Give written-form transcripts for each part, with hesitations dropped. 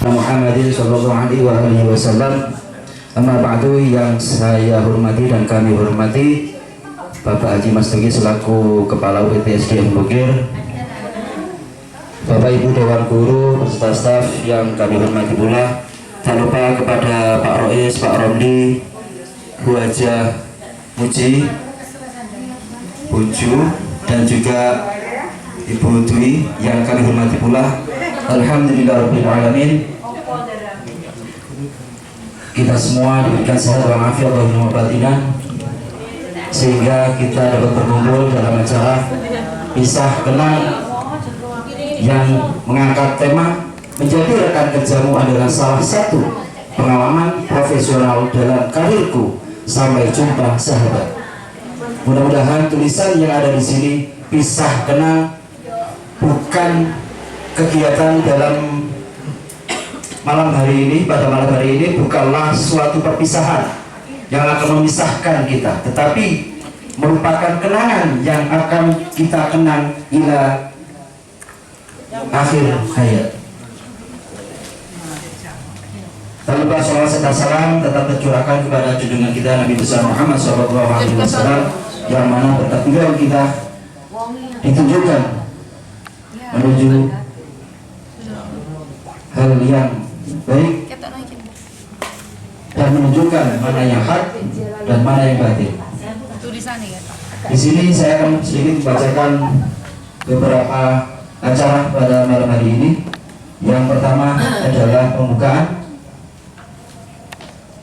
Muhammadin sallallahu alaihi wasallam. Amma ba'du, yang saya hormati dan kami hormati Bapak Haji Mas Duki selaku Kepala UPTSDN Bukir, Bapak Ibu Dewan Guru beserta staf yang kami hormati pula. Tak lupa kepada Pak Rois, Pak Romli, Bu Haja Muji, Bunju, dan juga Ibu Dwi yang kami hormati pula. Alhamdulillahirrahmanirrahim. Kita semua diberikan sehat walafiat dan batinan sehingga kita dapat berkumpul dalam acara Kisah Kenang yang mengangkat tema menjadi rekan kerjamu adalah salah satu pengalaman profesional dalam karirku. Sampai jumpa sahabat. Mudah-mudahan tulisan yang ada di sini Kisah Kenang bukan kegiatan dalam malam hari ini, pada malam hari ini bukanlah suatu perpisahan yang akan memisahkan kita, tetapi merupakan kenangan yang akan kita kenang hingga akhir hayat. Tak lupa salawat serta salam tetap tercurahkan kepada junjungan kita Nabi besar Muhammad SAW, yang mana beliau kita ditunjukkan menuju hal yang baik dan menunjukkan mana yang hak dan mana yang batin. Di sini saya akan sedikit membacakan beberapa acara pada malam hari ini. Yang pertama adalah pembukaan.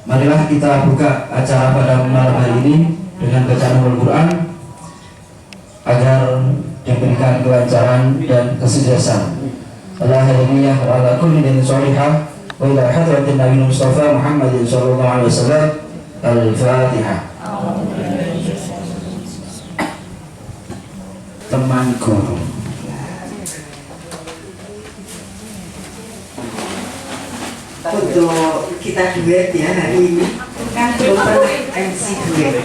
Marilah kita buka acara pada malam hari ini dengan bacaan Al-Quran agar diberikan kelancaran dan kesuksesan. Alhamdulillah wa ala kulli min sholihah wa ila hadratin Nabi Mustafa Muhammadin sallallahu alaihi wasallam. Al-Fatihah. Temanku, untuk kita duet ya hari ini kan belum pernah MC duet.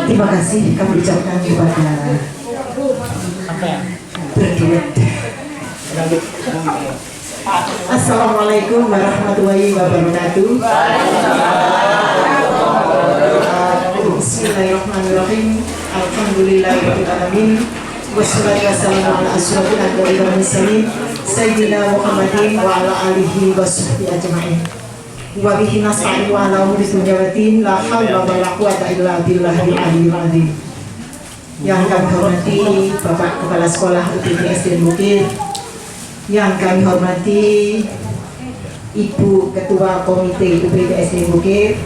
Terima kasih kami ucapkan kepada berduet. Assalamualaikum warahmatullahi wabarakatuh. Bismillahirrahmanirrahim. Alhamdulillahirabbil alamin. Wassalatu wassalamu ala asyrofil anbiya'i wal mursalin sayyidina Muhammadin wa ala alihi washabbihi ajma'in. Wa bihi nasta'in wa ala umuri dunya waddin. La haula wa la quwwata illa billahil aliyyil azim. Yang kami hormati Bapak Kepala Sekolah UPTSDN Bukir, yang kami hormati Ibu Ketua Komite UPTSDN Bukir,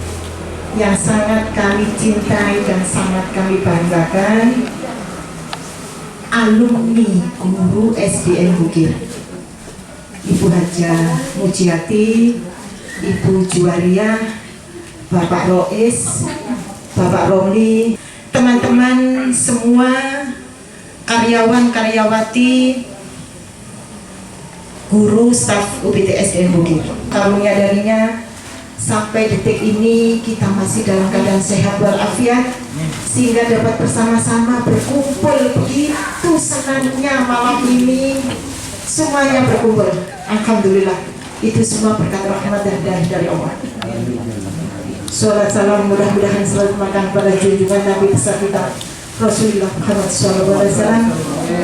yang sangat kami cintai dan sangat kami banggakan, alumni guru SDN Bukir, Ibu Haja Mujiati, Ibu Juwariah, Bapak Rois, Bapak Romli, teman-teman semua, karyawan-karyawati, guru staf UPTSDN Bukir. Karunia darinya sampai detik ini kita masih dalam keadaan sehat walafiat, sehingga dapat bersama-sama berkumpul. Begitu senangnya malam ini semuanya berkumpul. Alhamdulillah, itu semua berkat rahmat dan hidayah dari Allah. Salat salam mudah-mudahan selalu makan pada junjungan Nabi besar kita Rasulullah Muhammad SAW,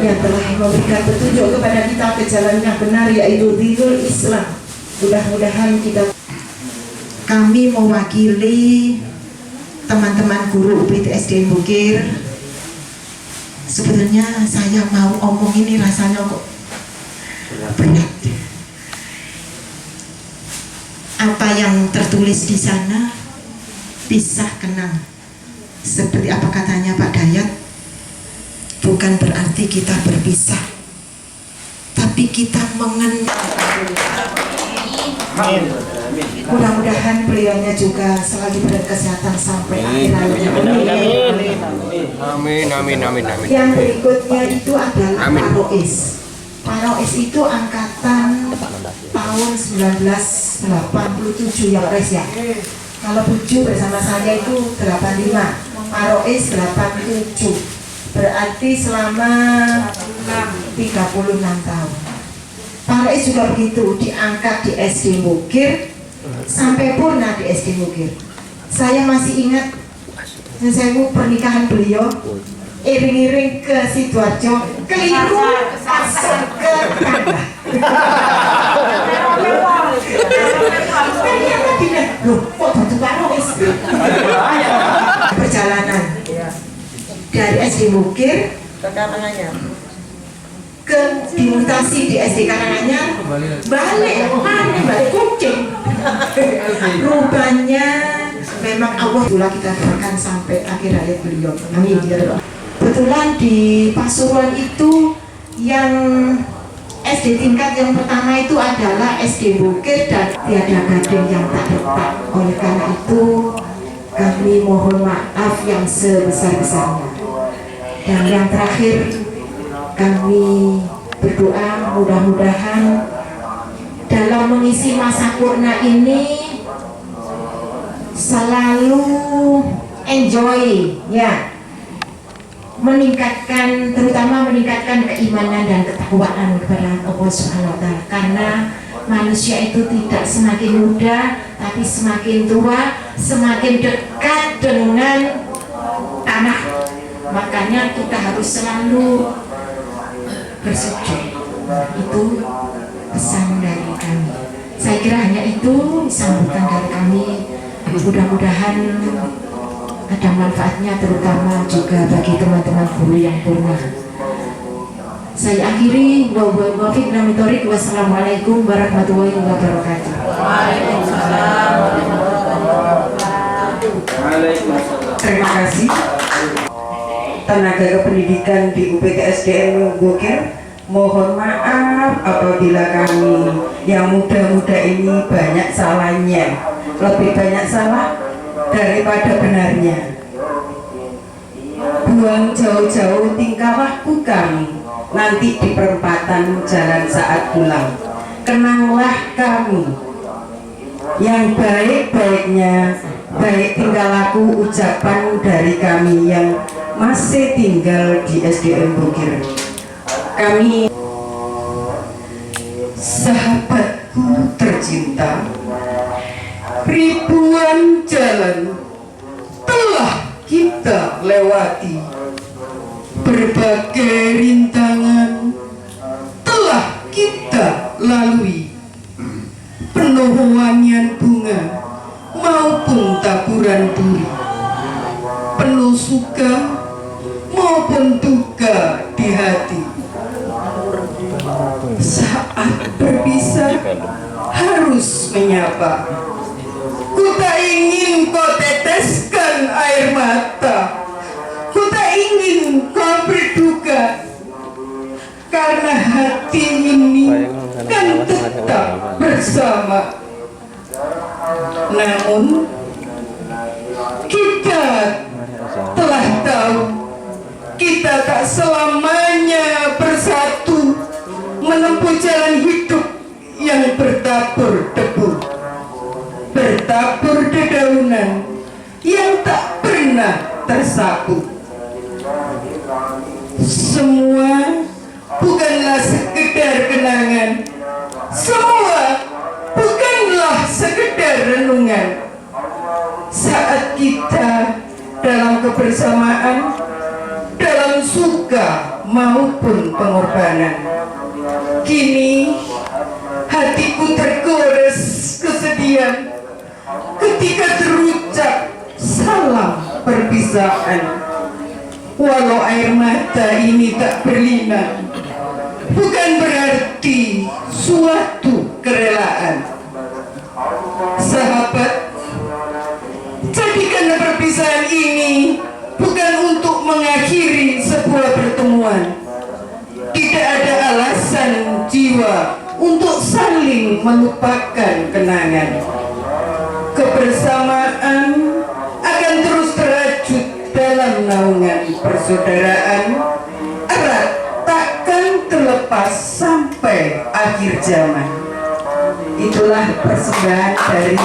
yang telah memberikan petunjuk kepada kita ke jalan yang benar, yaitu dinul Islam. Mudah-mudahan kami mewakili teman-teman guru UPTSDN Bukir. Sebetulnya saya mau omong ini rasanya kok berat. Apa yang tertulis di sana, Kisah Kenang, seperti apa katanya Pak Dayat, bukan berarti kita berpisah, tapi kita mengenal. Mudah-mudahan beliaunya juga selalu berkesehatan sampai akhir hayatnya. Amin, amin, amin, amin. Yang berikutnya itu adalah Amin. Pak Rois. Pak Rois itu angkatan tahun 1987 ya Pak Rois ya. Kalau 7 bersama saya itu 85, Pak Rois 87. Berarti selama 36 tahun. Pak Rois juga begitu, diangkat di SD Mukir sampai purna di SD Mukir. Saya masih ingat saya pernikahan beliau, iring-iring ke Sidoarjo, keliru masuk ke Tangga. Ternyata tidak, loh kok batu Pak Rois? Perjalanan dari SD Mukir ke Karanganyar. ke dimutasi di SD Karanganyar, balik kucing. Rupanya memang Allah pula kita doakan sampai akhir hayat beliau. Amin ya Allah. Kebetulan di Pasuruan itu yang SD tingkat yang pertama itu adalah SD Bukit dan tiada gading yang tak retak. Oleh karena itu kami mohon maaf yang sebesar-besarnya. Dan yang terakhir kami berdoa mudah-mudahan dalam mengisi masa purna ini selalu enjoy ya, terutama meningkatkan keimanan dan ketakwaan kepada Allah Subhanahu wa Ta'ala, karena manusia itu tidak semakin muda tapi semakin tua, semakin dekat dengan tanah. Makanya kita harus selalu bersujud. Itu pesan dari kami. Saya kira hanya itu sambutan dari kami. Mudah-mudahan ada manfaatnya, terutama juga bagi teman-teman guru yang purna. Saya akhiri. Wassalamualaikum warahmatullahi wabarakatuh. Terima kasih. Tenaga kependidikan di UPTSDN Bukir, mohon maaf apabila kami yang muda-muda ini banyak salahnya, lebih banyak salah daripada benarnya. Buang jauh-jauh tingkah laku kami nanti di perempatan jalan saat pulang. Kenanglah kami yang baik-baiknya, baik tingkah laku ucapan dari kami yang masih tinggal di SDN Bukir. Kami, sahabatku tercinta, ribuan jalan telah kita lewati, berbagai rintangan telah kita lalui, penuh wangian bunga maupun taburan duri, penuh suka maupun duka di hati. Saat berpisah harus menyapa, ku tak ingin kau teteskan air mata, ku tak ingin kau berduka, karena hati ini kan tetap bersama. Namun kita telah tahu kita tak selamanya bersatu menempuh jalan hidup yang bertabur debu, bertabur dedaunan yang tak pernah tersapu. Semua bukanlah sekedar kenangan, semua bukanlah sekedar renungan. Saat kita dalam kebersamaan, dalam suka maupun pengorbanan, kini hatiku tergores kesedihan ketika terucap salam perpisahan. Walau air mata ini tak berlinang, bukan berarti suatu kerelaan. Sahabat, jadikanlah perpisahan ini bukan untuk mengakhiri sebuah pertemuan. Tidak ada alasan jiwa untuk saling melupakan kenangan. kebersamaan akan terus terajut dalam naungan persaudaraan erat, takkan terlepas sampai akhir zaman. Itulah persembahan dari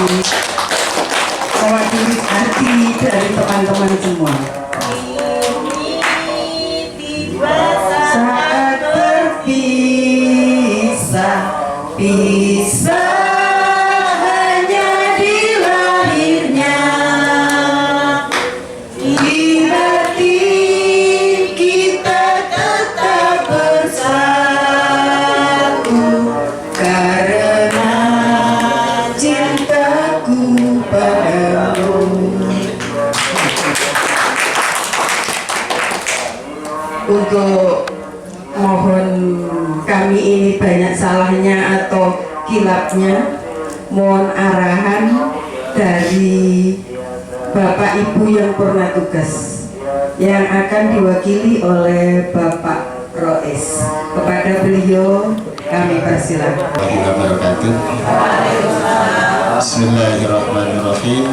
mewakili hati dari teman-teman semua. Saat terpisah, hanya di lahirnya, di hati kita tetap bersatu karena cintaku padamu. Untuk mohon kami ini banyak salahnya atau kilapnya, mohon arahan dari Bapak Ibu yang purna tugas yang akan diwakili oleh Bapak Rois. Kepada beliau kami persilakan. Bismillahirrahmanirrahim.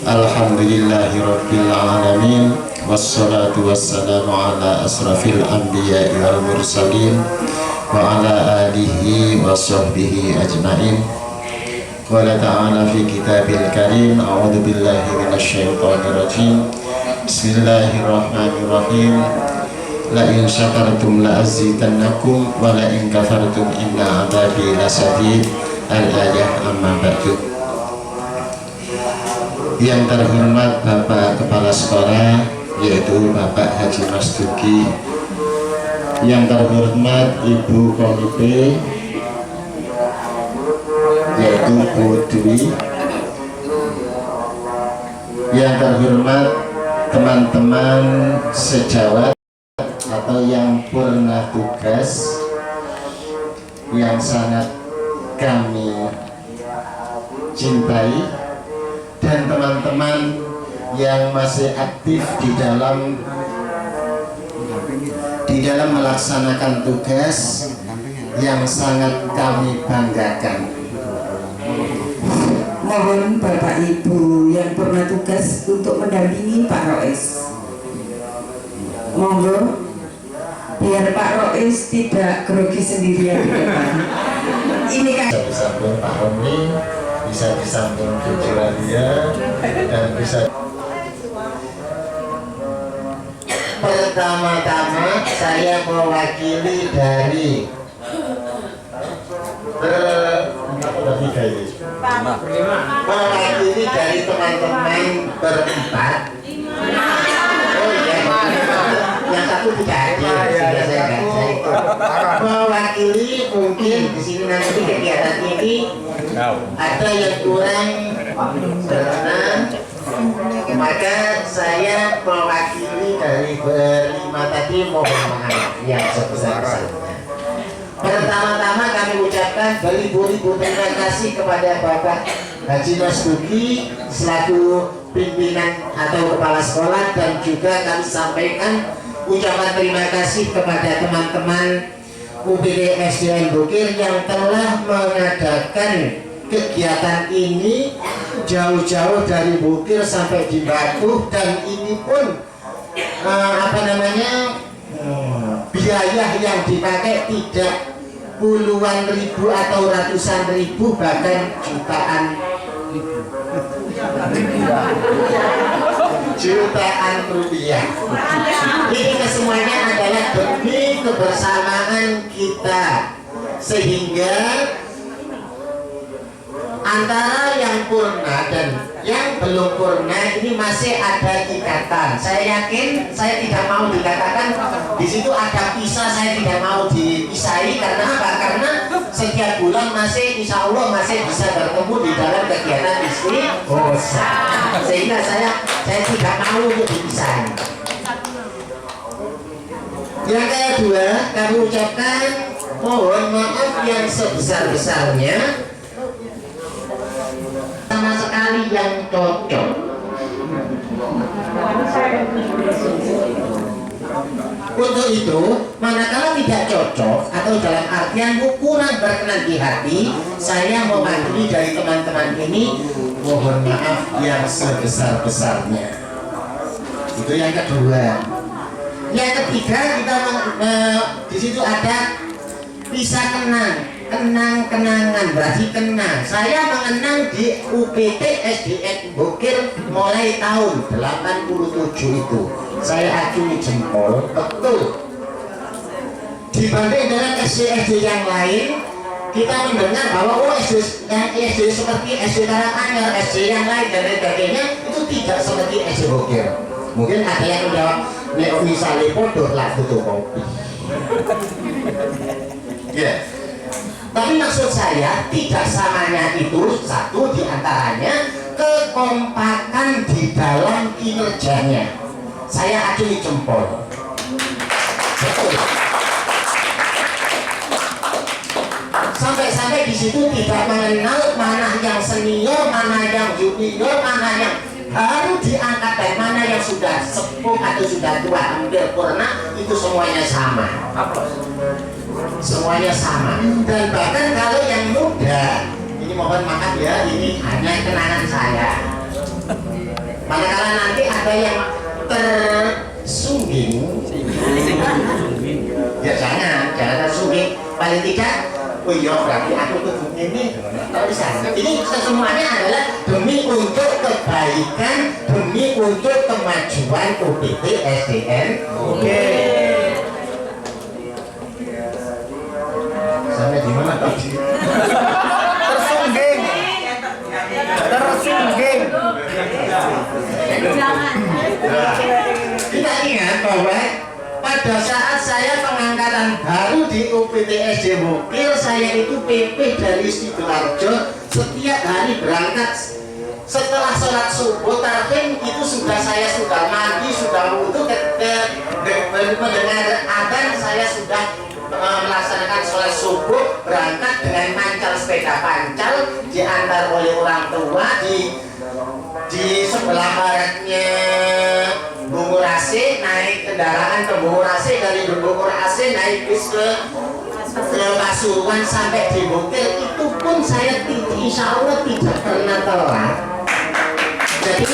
Alhamdulillahirabbil alamin. Wassalatu wassalamu ala asrafil anbiya'i wal mursalin wa ala alihi wa sahbihi ajma'in. Qala ta'ala fi kitabil karim, a'udzu billahi minasyaitonir rajim. Bismillahirrahmanirrahim. La in syakartum la azidannakum wa la in kafartum inna 'adzabi lasadid. Al-ayah amma ba'du. Yang terhormat Bapak Kepala Sekolah, yaitu Bapak Haji Mas Duki, yang terhormat Ibu Komite, yaitu Bu Dwi, yang terhormat teman-teman sejawat atau yang purna tugas yang sangat kami cintai, dan teman-teman yang masih aktif di dalam melaksanakan tugas yang sangat kami banggakan. Mohon Bapak Ibu yang purna tugas untuk mendampingi Pak Rois. Monggo, biar Pak Rois tidak grogi sendirian di depan. Ini kan Bisa disambung Pak Romli, bisa disambung Bu Juwalia, dan bisa. Pertama-tama saya mewakili dari mewakili dari teman-teman berempat. Oh iya, yang satu tidak hadir, sehingga saya nggak bisa ikut. Mewakili mungkin di sini nanti kegiatan ini ada yang kurang berkenan, maka saya mewakili dari berlima tadi mohon maaf yang sebesar-besarnya. Pertama-tama kami ucapkan beribu-ribu terima kasih kepada Bapak Haji Mas Duki selaku pimpinan atau kepala sekolah, dan juga kami sampaikan ucapan terima kasih kepada teman-teman UPD SDN Bukir yang telah mengadakan kegiatan ini jauh-jauh dari Bukir sampai di Batu, dan ini pun biaya yang dipakai tidak puluhan ribu atau ratusan ribu, bahkan jutaan rupiah. Ini kesemuanya adalah demi kebersamaan kita, sehingga antara yang purna dan yang belum purna ini masih ada ikatan. Saya yakin, saya tidak mau dikatakan di situ ada pisah, saya tidak mau dipisahi. Karena apa? Karena setiap bulan masih, insya Allah masih bisa bertemu di dalam kegiatan istiqosa. Sehingga saya tidak mau untuk dipisahi. Yang kedua, kami ucapkan mohon maaf yang sebesar-besarnya sama sekali yang cocok. Untuk itu, manakala tidak cocok atau dalam artian kurang berkenan di hati, saya mewakili dari teman-teman ini mohon maaf yang sebesar-besarnya. Itu yang kedua. Yang ketiga kita di situ ada pisah kenangan berarti kenang. Saya mengenang di UPT SDN Bokir mulai tahun 87 itu. Saya acungi jempol, betul. Dibanding dengan SD yang lain, kita mendengar bahwa SD seperti SD Karanganyar, SD yang lain dan sebagainya itu tidak seperti SD Bokir. Mungkin ada yang menjawab, nek misalnya podo lah butuh kopi. Ya. Tapi maksud saya tidak samanya itu satu diantaranya kekompakan di dalam kinerjanya. Saya acungi jempol. Betul. Sampai di situ tidak mengenal mana yang senior, mana yang junior, mana yang baru diangkat dan mana yang sudah sepuh atau sudah tua hampir purna, itu semuanya sama. Semuanya sama. Dan bahkan kalau yang muda, ini mohon maaf ya, ini hanya kenangan saya. Manakala nanti ada yang tersungging, ya jangan tersungging. Paling tidak, oh iya berarti aku tuh ini. Ini semuanya adalah demi untuk kebaikan, demi untuk kemajuan UPT SDN. Oke. Sampai di mana tadi? Tersungging. Kita ingat bahwa pada saat saya pengangkatan baru di UPT SD Bokir, saya itu PP dari Sidoarjo. Setiap hari berangkat setelah sholat subuh tarhim itu saya sudah mandi, sudah wudu, mendengar adzan saya sudah melaksanakan sholat subuh, berangkat dengan pancal sepeda pancal, diantar oleh orang tua di sebelah baratnya Bungurase, naik kendaraan ke Bungurase, dari Bungurase naik bis ke Pasuruan sampai di Bokir. Itu pun saya insya Allah tidak pernah telat. Jadi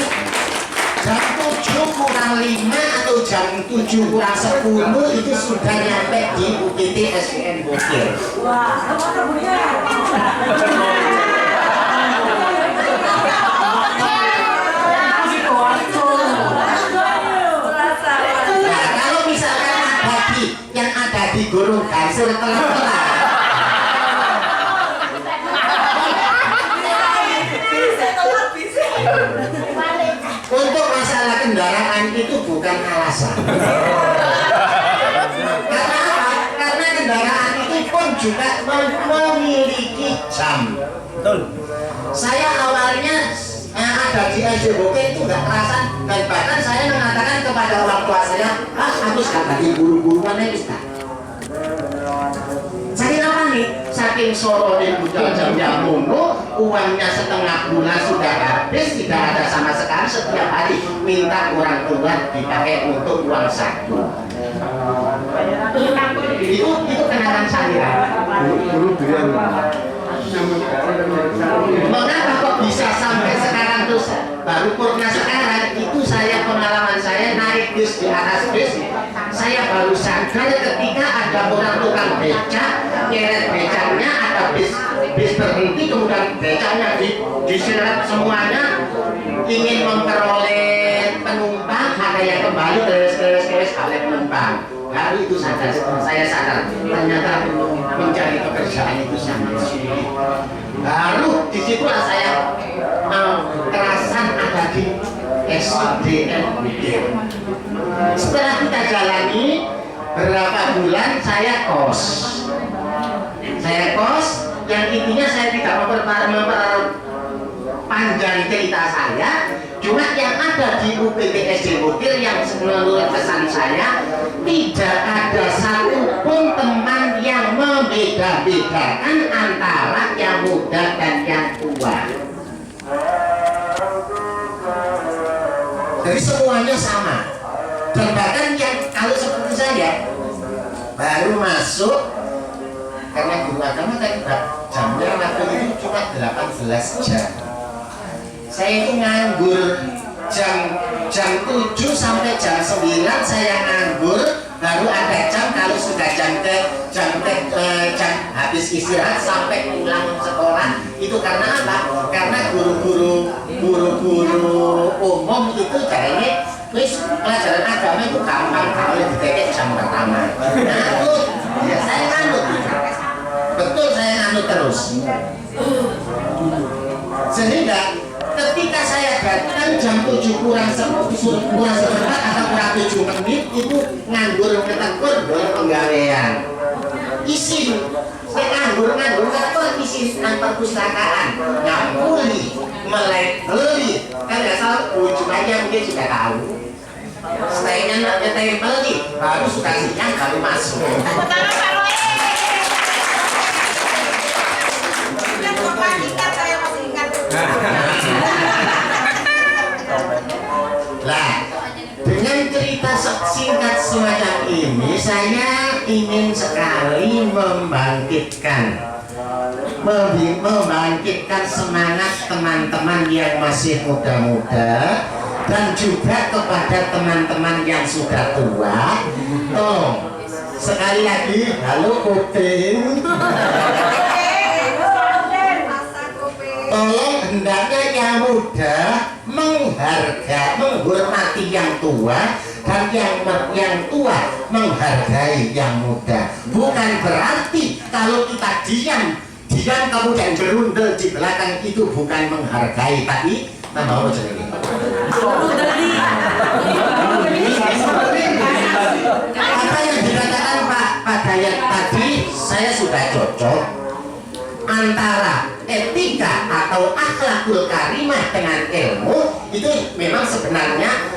jam 7 kurang 5 atau jam 7 kurang 10 itu sudah nyampe di UPT SDN Bokir. Nah, kalau misalkan yang ada di Gunung Gansir telat-telat, untuk masalah kendaraan itu bukan alasan. Karena apa? Karena kendaraan itu pun juga memiliki jam. Betul. Saya awalnya ada di SD Bokir itu nggak kerasan, dan bahkan saya mengatakan kepada orang tua saya, aku sekarang lagi buru-buruan ya Ustaz. Saya apa nih? Saking soro dan budal jam mono, uangnya setengah bulan sudah habis, tidak ada sama sekali. Setiap hari minta orang tua dipakai untuk uang saku. Itu kenangan saya. Mengapa kok bisa sampai sekarang tuh baru purna sekarang? Itu saya pengalaman saya naik bis di atas bis. Saya baru sadar ketika ada orang tukang becak, nyeret becaknya, ada bis berhenti, kemudian becaknya diseret semuanya, ingin memperoleh penumpang, ada yang kembali keres oleh penumpang. Baru itu saya sadar ternyata mencari pekerjaan itu sangat sulit. Baru disitulah saya kerasan ada di SDN Bokir. Setelah kita jalani berapa bulan, saya kos yang intinya saya tidak memperpanjang cerita saya. Cuma yang ada di UPT SD Bokir yang menurut kesan saya, tidak ada satupun teman yang membeda-bedakan antara yang muda dan yang tua. Jadi semuanya sama. Dan bahkan yang kalau seperti saya baru masuk, karena guru agama kan jamnya waktu itu cuma 18 jam. Saya itu nganggur jam 7 sampai jam 9 saya nganggur, baru ada jam kalau sudah jam habis istirahat sampai pulang sekolah. Itu karena apa? Karena guru-guru umum itu caranya wis pelajaran agama itu gampang kalau ditetek jam pertama. Nganut, ya saya nganut. Betul, saya nganut terus. Sehingga ketika saya datang jam 7 kurang seperempat atau kurang 7 menit itu nganggur ngetekur boleh penggawean. Isin, saya nganggur ngetekur isin nang perpustakaan, ngapuli, melek beli. Kan asal ujung aja mungkin sudah tahu. Staynya nyetai beli, baru sudah siang baru masuk. Lah, dengan cerita singkat semacam ini, saya ingin sekali membangkitkan semangat teman-teman yang masih muda-muda dan juga kepada teman-teman yang sudah tua. Tolong sekali lagi, halo kuping. Tolong hendaknya yang muda menghormati yang tua dan yang tua menghargai yang muda. Bukan berarti kalau kita diam kemudian berundel di belakang itu bukan menghargai. Tapi kita mau jadi apa yang dikatakan Pak Dayat tadi, saya sudah cocok antara etika atau akhlakul karimah dengan ilmu. Itu memang sebenarnya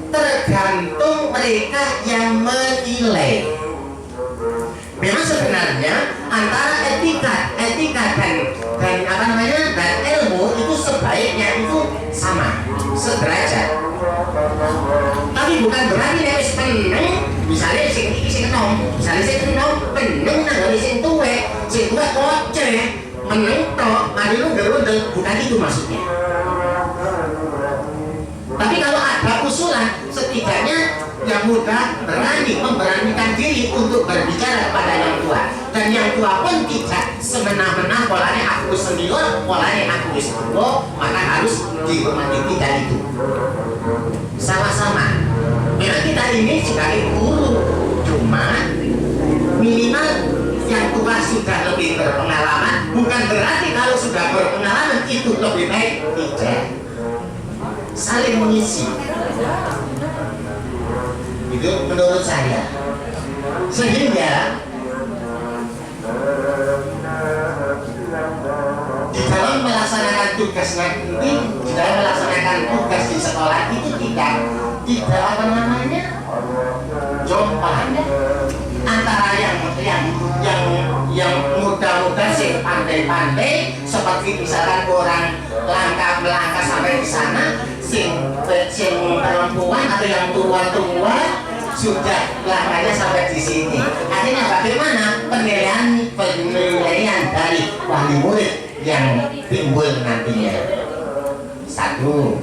tergantung mereka yang menilai. Memang sebenarnya antara etika dan ilmu itu sebaiknya itu sama, sederajat. Tapi bukan berarti nek wis peneng, misalnya sing iki sing enom, peneng nang sing tuwek koce, meneng tok, mari lu gerundel, bukan itu maksudnya. Tapi kalau ada usulan, setidaknya yang muda memberanikan diri untuk berbicara kepada yang tua, dan yang tua pun tidak semena-mena polanya aku senior, polanya aku tua, maka harus dihormati. Tidak itu. Sama-sama. Memang kita ini sebagai guru, cuma minimal yang tua sudah lebih berpengalaman. Bukan berarti kalau sudah berpengalaman itu lebih baik. Tidak. Saling mengisi. Itu menurut saya. Sehingga di dalam melaksanakan tugas nanti, di dalam melaksanakan tugas di sekolah itu tidak jomplang antara yang muda-muda sih pandai-pandai, seperti misalkan orang melangkah sampai di sana, sing perempuan atau yang tua-tua sudah langkahnya sampai di sini. Akhirnya bagaimana penilaian dari wali murid yang timbul nantinya? Satu,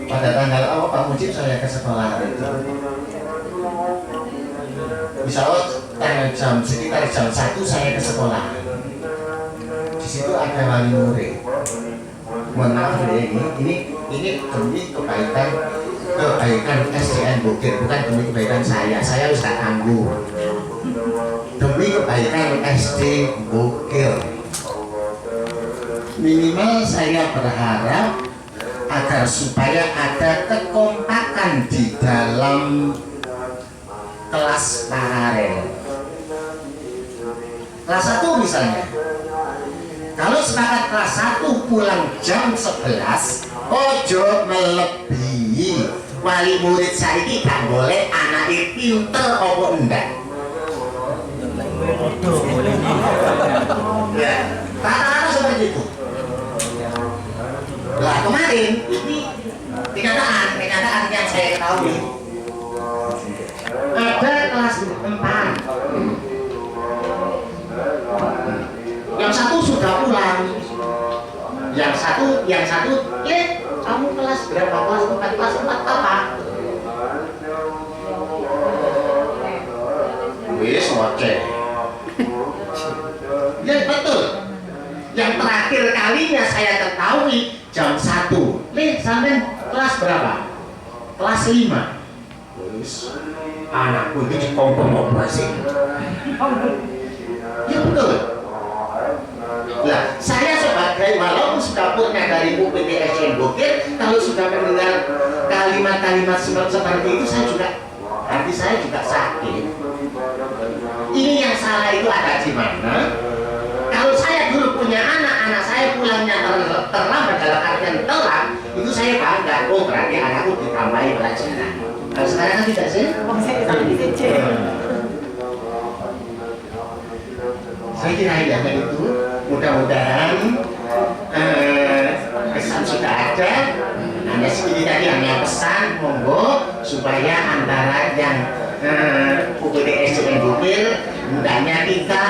pada tanggal apa Pak Mujib saya ke sekolah hari itu? Misalnya sekitar jam 1 saya ke sekolah. Di situ ada wali murid. Mohon maaf ini demi kebaikan SDN Bukit, bukan demi kebaikan saya harus tak tangguh. Demi kebaikan SD Bukit, minimal saya berharap agar supaya ada kekompakan di dalam kelas paralel. Kelas 1 misalnya, kalau sepakat kelas 1 pulang jam 11, ojo melebihi. Wali murid saya ini gak boleh anaknya pinter apa enggak. Ya, rata-rata seperti itu. Lah kemarin ini kenyataan yang saya ketahui, ada kelas 4 yang satu sudah pulang, yang satu, kamu kelas berapa? Kelas 4 apa? Wis ngoceh. Ya betul. Yang terakhir kalinya saya ketahui jam 1. Sampai kelas berapa? Kelas 5. Wis anakku itu dikompon operasi. Ya betul. Nah, saya sebagai walaupun sudah purna dari UPT SDN Bukit, kalau sudah mendengar kalimat-kalimat seperti itu, saya juga hati saya juga sakit. Ini yang salah itu ada di mana? Kalau saya dulu punya anak saya pulangnya terlambat dalam artian telat, itu saya bangga. Oh berarti anakku ditambahi pelajaran. Kalau sekarang kan tidak sih? Saya kira hanya itu. Mudah-mudahan pesan sudah ada. Hanya segini tadi hanya pesan, monggo supaya antara yang UPT SDN Bukit hendaknya kita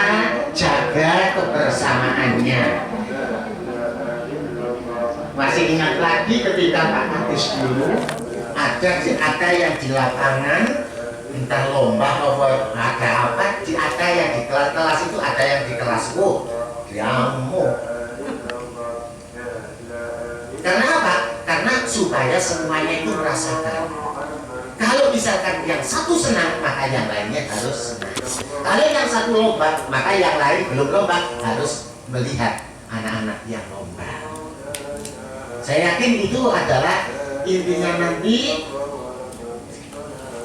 jaga kebersamaannya. Masih ingat lagi ketika Pak Kadis dulu ada yang di lapangan entah lomba atau ada apa, ada yang di kelas itu, ada yang di kelas diamuk. Karena apa? Karena supaya semuanya itu merasakan. Kalau misalkan yang satu senang, maka yang lainnya harus senang. Kalau yang satu lomba, maka yang lain belum lomba harus melihat anak-anak yang lomba. Saya yakin itu adalah intinya nanti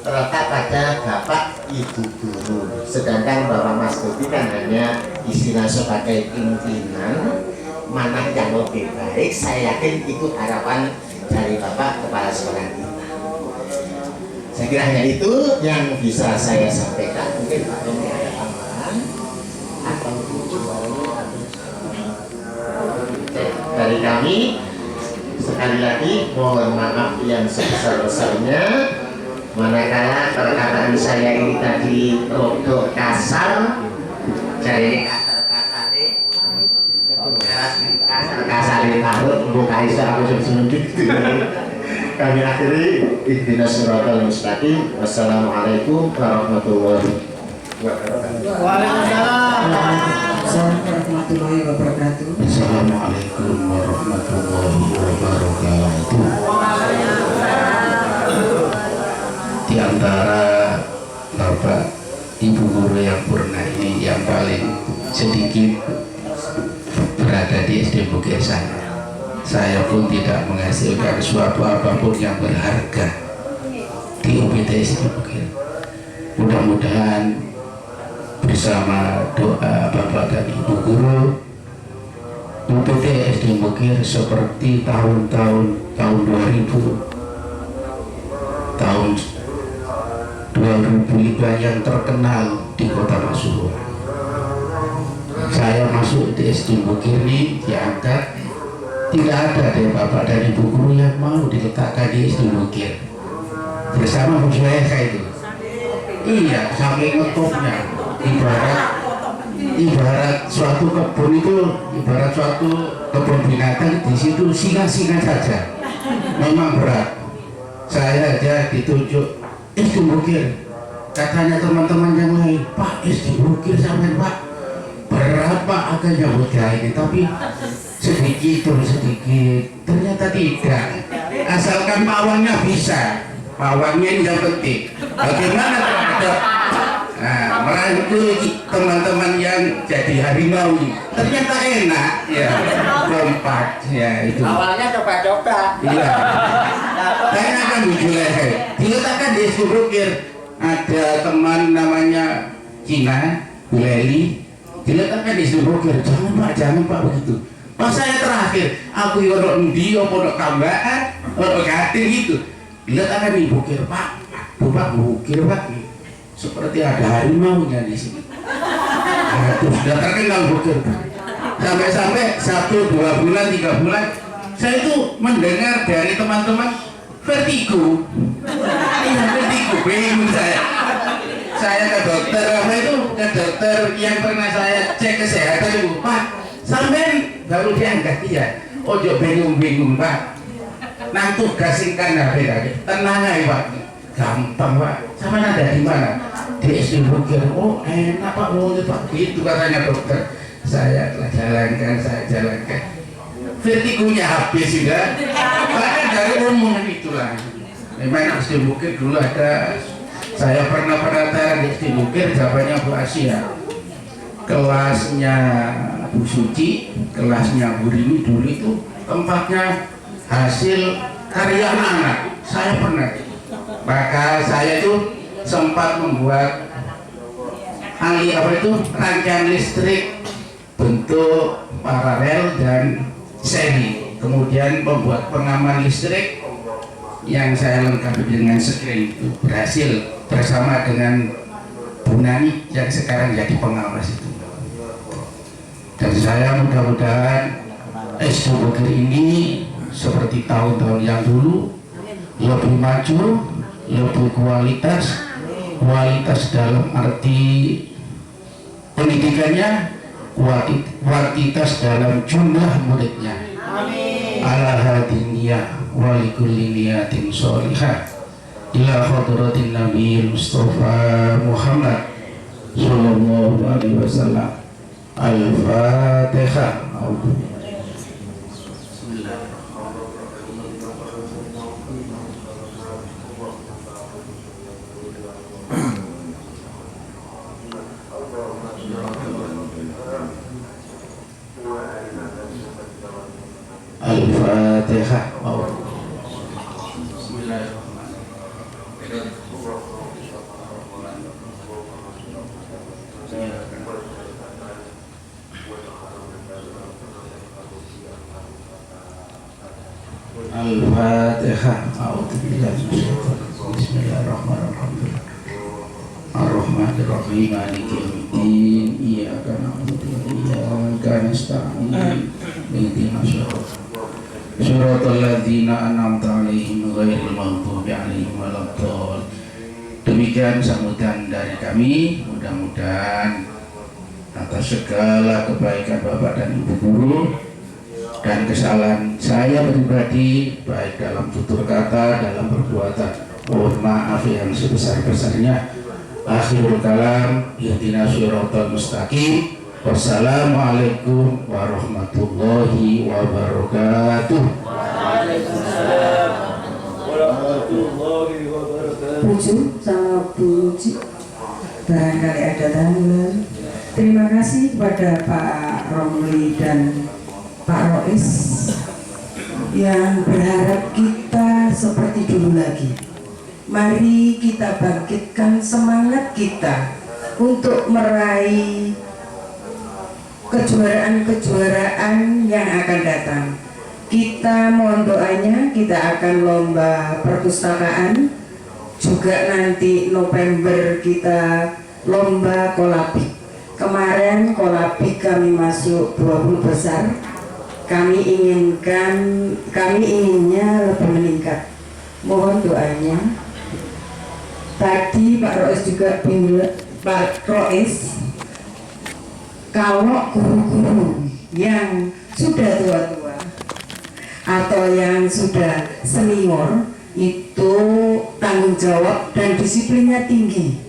terletak pada Bapak Ibu Guru. Sedangkan Bapak Mas Bobi kan hanya istilah sebagai pimpinan. Mana yang lebih baik, saya yakin itu harapan dari Bapak Kepala Sekolah kita. Saya kira hanya itu yang bisa saya sampaikan. Mungkin Pak Tommy ada tambahan atau dari kami. Sekali lagi mohon maaf yang sebesar-besarnya manakala perkataan saya ini tadi rodok kasar, jadi kasar taruh bukan istilah aku sedikit. Kami akhiri ihdinas siratal mustaqim. Wassalamualaikum warahmatullahi wabarakatuh. Waalaikumsalam warahmatullahi wabarakatuh. Assalamualaikum warahmatullahi wabarakatuh. Di antara Bapak Ibu Guru yang purna ini yang paling sedikit berada di SD Bukit saya pun tidak menghasilkan suatu apapun yang berharga di UPT SD Bukit. Mudah-mudahan bersama doa Bapak dan Ibu Guru, UPT SD Bukit seperti tahun 2000, tahun 2000 itu yang terkenal di Kota Pasuruan. Saya masuk di SD Bukit ini diangkat, tidak ada dari Bapak dan Ibu Guru yang mau diletakkan di SD Bukit bersama Bu saya itu. Iya, sampai ngetopnya. Ibarat suatu kebun itu, ibarat suatu kebun binatang, di situ singa-singa saja. Memang berat. Saya aja ditunjuk SD Bukit. Katanya teman-teman yang lain, Pak SD Bukit sampai Pak, berapa akan nyambut ini? Tapi sedikit demi sedikit, ternyata tidak. Asalkan pawangnya bisa, pawangnya ini yang penting. Bagaimana terhadap merangkul teman-teman yang jadi harimau, ternyata enak, ya, kompak, ya itu. Awalnya coba-coba. Iya. Saya akan dijulai. Diletakkan di SD Bukit. Ada teman namanya Cina, Bu Leli. Diletakkan di SD Bukit. Jangan Pak begitu. Pas saya terakhir, aku yodok endi, yodok kambaan, yodok gatin gitu. Diletakkan di Bukit, Pak. Bapak Bukit Pak. Seperti ada harimaunya di sini. Aduh, sudah terkenal Bukit. Sampai-sampai 1, 2 bulan, 3 bulan, saya itu mendengar dari teman-teman vertigo. Iya, vertigo, bingung saya. Saya ke dokter apa itu, ke dokter yang pernah saya cek kesehatan itu, Pak, sampai baru diangkat, iya. ojo bingung-bingung Pak. Nang tugas sing kan tenang aja Pak. Gampang Pak. Sama ada di mana? Di SD Bukir. Oh enak Pak, boleh Pak. Itu katanya dokter. Saya jalankan. Vertigonya habis sudah. Bahkan dari omongan itulah. Memang SD Bukir dulu ada. Saya pernah penataran di SD Bukir, jawabannya Bu Asia. Kelasnya Bu Suci, kelasnya Bu Rini dulu itu tempatnya hasil karya anak. Saya pernah. Maka saya itu sempat membuat rangkaian listrik bentuk paralel dan seri, kemudian membuat pengaman listrik yang saya lengkapi dengan screen itu berhasil bersama dengan Bu Nani yang sekarang jadi pengawas itu. Dan saya mudah-mudahan SD Bukir ini seperti tahun-tahun yang dulu lebih maju, lebih kualitas dalam arti pendidikannya, kuantitas dalam jumlah muridnya. Ala hadiniyah wa likulli niyatin sholihah ila hadratin Nabi Mustafa Muhammad sallallahu alaihi wasallam. Al-Fatihah. Al-Fatihah. Al-Fatihah. Bismillahirrahmanirrahim. Ar-Rahmanir-Rahim. Maliki yaumiddin. Iyyaka na'budu wa iyyaka nasta'in. Ihdinas siratal ladzina an'amta 'alaihim ghairil maghdubi 'alaihim waladdallin. Demikian sambutan dari kami. Mudah-mudahan atas segala kebaikan Bapak dan Ibu guru dan kesalahan saya pribadi baik dalam tutur kata, dalam perbuatan, mohon maaf yang sebesar-besarnya. Akhirul kalam, ihdinas siratal mustaqim. Wassalamualaikum warahmatullahi wabarakatuh. Waalaikumsalam warahmatullahi wabarakatuh. Puju sama Bu Uci, barangkali ada tanggapan. Terima kasih kepada Pak Romli dan Pak Rois yang berharap kita seperti dulu lagi. Mari kita bangkitkan semangat kita untuk meraih kejuaraan-kejuaraan yang akan datang. Kita mohon doanya, kita akan lomba perpustakaan, juga nanti November kita lomba kolabik. Kemarin kolabik kami masuk 20 besar. Kami inginnya lebih meningkat. Mohon doanya. Tadi Pak Rois juga bilang, Pak Rois, kalau guru-guru yang sudah tua-tua atau yang sudah senior itu tanggung jawab dan disiplinnya tinggi.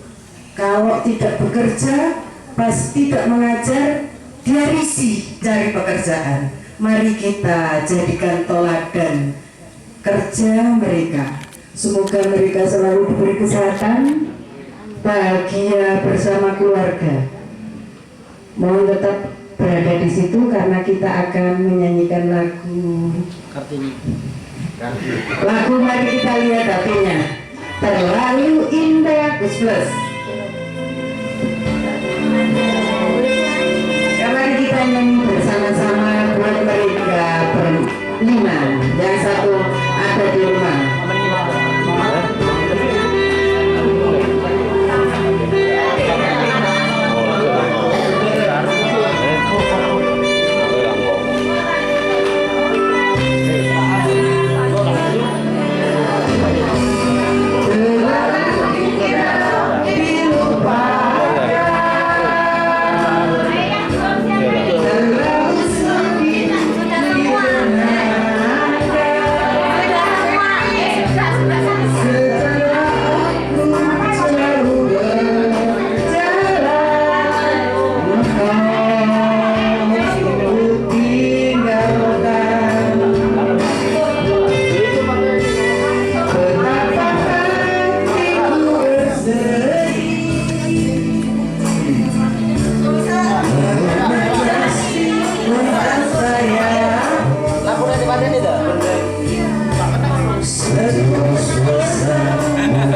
Kalau tidak bekerja, pas tidak mengajar, dia risih cari pekerjaan. Mari kita jadikan teladan kerja mereka. Semoga mereka selalu diberi kesehatan, bahagia bersama keluarga. Mohon tetap berada di situ karena kita akan menyanyikan lagu Kartini. Lagu mari kita lihat artinya. Terlalu indah Gus Plus. Mari kita nyanyi bersama-sama buat mereka berlima. Yang satu ada di rumah. Terlalu Seluruh suasana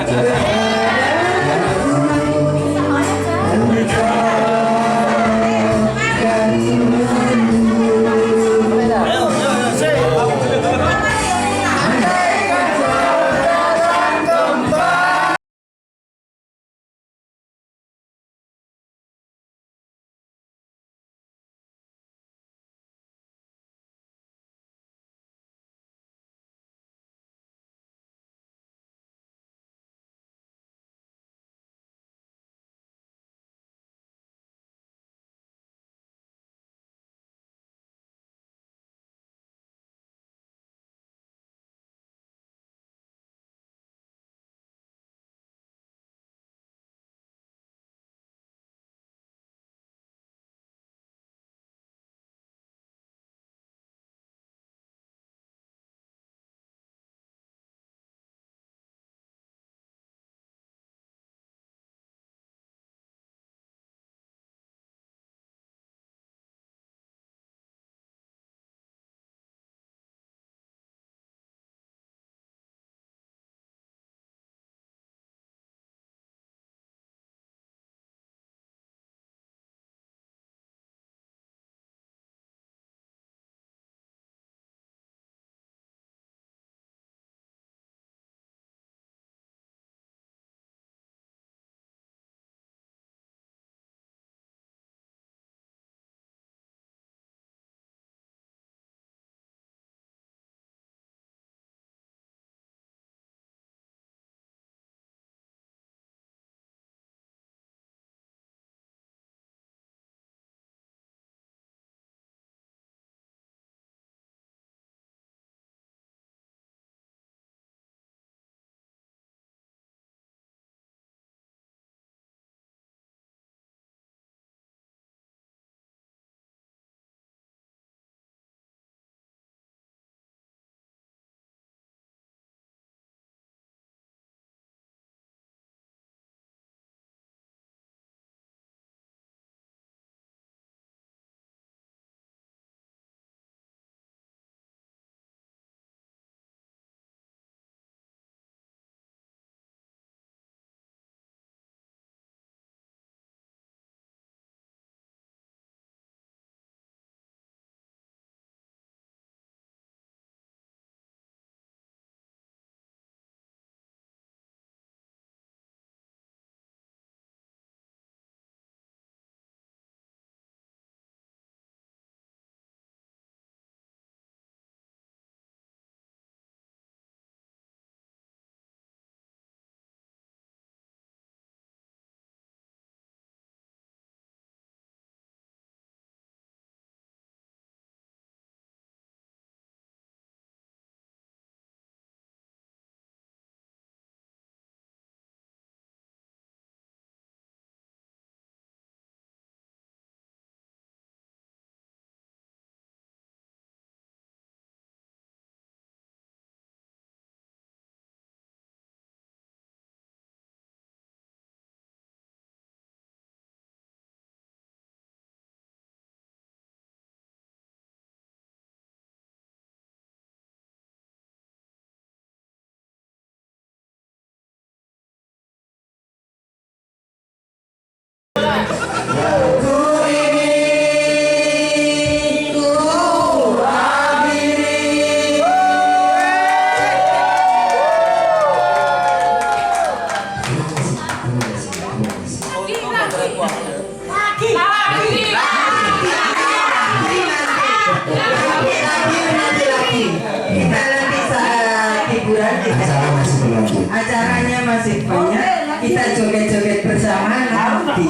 Acaranya masih banyak, kita joget-joget bersama nanti.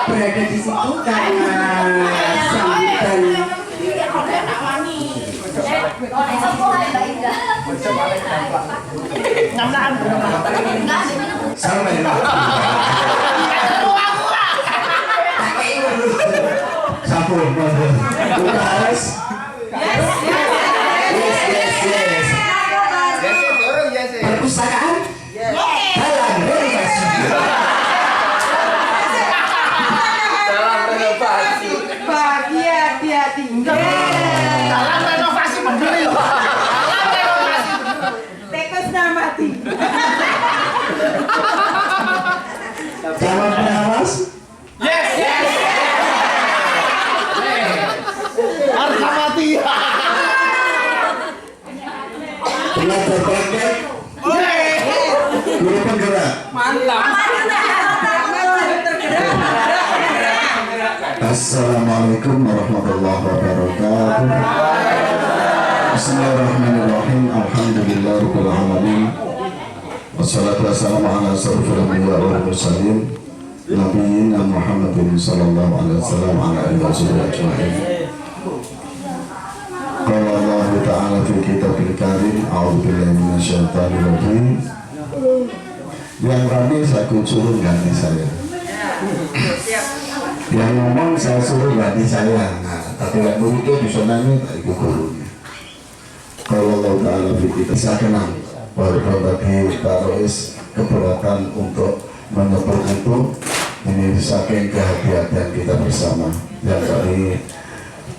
Berada di situ karena sambutan Sampun, harus. Perpustakaan dalam renovasi. hati. Dalam renovasi bener ya. Dalam renovasi. Tekesnya mati. Dewan pengawas Yes. Harga mati. pelajar praktek guru penggerak. Assalamualaikum warahmatullahi wabarakatuh. Bismillahirrahmanirrahim. Alhamdulillahirabbil alamin. Wassalatu wassalamu ala asyrofil anbiya'i wal mursalin nabiyina Muhammadin sallallahu alaihi wasallam ala alihi wasahbihi ajma'in. Qala Allah Ta'ala fi kitabil karim, a'udzu billahi minasyaitonir rajim. Yang rame saya suruh ganti saya. Yang ngomong saya suruh ganti saya. Nah, tapi yang begitu bisa nanya tak ikut gurunya. Kalau Allah Ta'ala kita saya kenal bagi Pak Rois keberatan untuk menyebut itu. Ini saking kehati-hatian kita bersama yang kami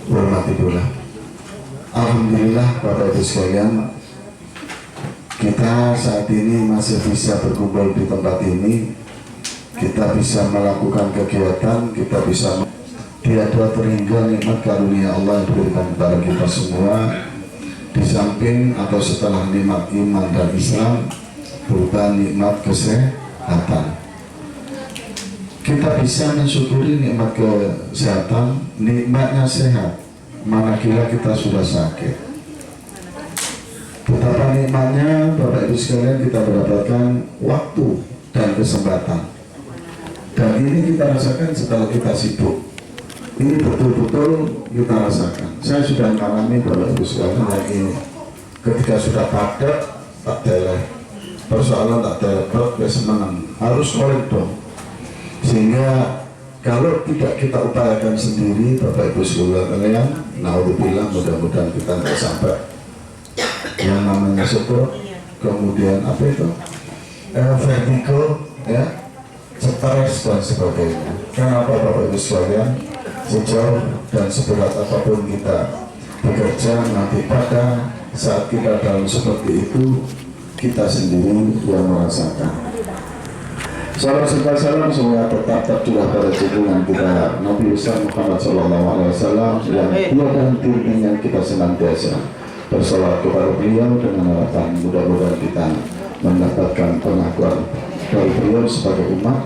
hormati pula. Alhamdulillah Bapak Ibu sekalian, kita saat ini masih bisa berkumpul di tempat ini. Kita bisa melakukan kegiatan, kita bisa tiada terhingga nikmat karunia Allah yang diberikan kepada kita semua. Di samping atau setelah nikmat iman dan Islam berupa nikmat kesehatan, kita bisa mensyukuri nikmat kesehatan. Nikmatnya sehat, mana kira kita sudah sakit. Betapa nikmatnya Bapak Ibu sekalian kita mendapatkan waktu dan kesempatan. Dan ini kita rasakan setelah kita sibuk. Ini betul-betul kita rasakan. Saya sudah mengalami Bapak Ibu sekalian yang ini. Ketika sudah padat, tak deleh. Persoalan tak deleh, kesenangan harus kolek dong. Sehingga kalau tidak kita upayakan sendiri, Bapak Ibu sekalian, naudzubillah, mudah-mudahan kita tidak sampai yang namanya stroke, kemudian apa itu, vertigo, ya, stres dan sebagainya. Kenapa Bapak Ibu sekalian? Sejauh dan seberat apapun kita bekerja, nanti pada saat kita dalam seperti itu, kita sendiri yang merasakan. Salam serta salam semoga tetap tercurah pada junjungan kita Nabi besar Muhammad SAW yang dia dan timnya kita senantiasa bersolawat kepada beliau dengan harapan mudah-mudahan kita mendapatkan pengakuan dari beliau sebagai umat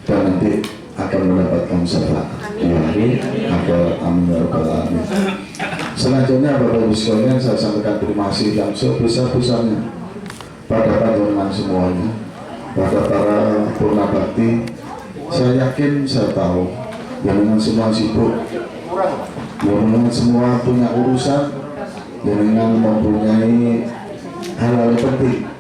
dan nanti akan mendapatkan syafaat di hari akhir. Amin ya rabbal alamin. Selanjutnya Bapak Ibu sekalian, saya sampaikan terima kasih yang sebesar-besarnya pada panjenengan semuanya, pada para purna bakti. Saya yakin, saya tahu dengan semua sibuk, dengan semua punya urusan, dengan mempunyai hal-hal penting.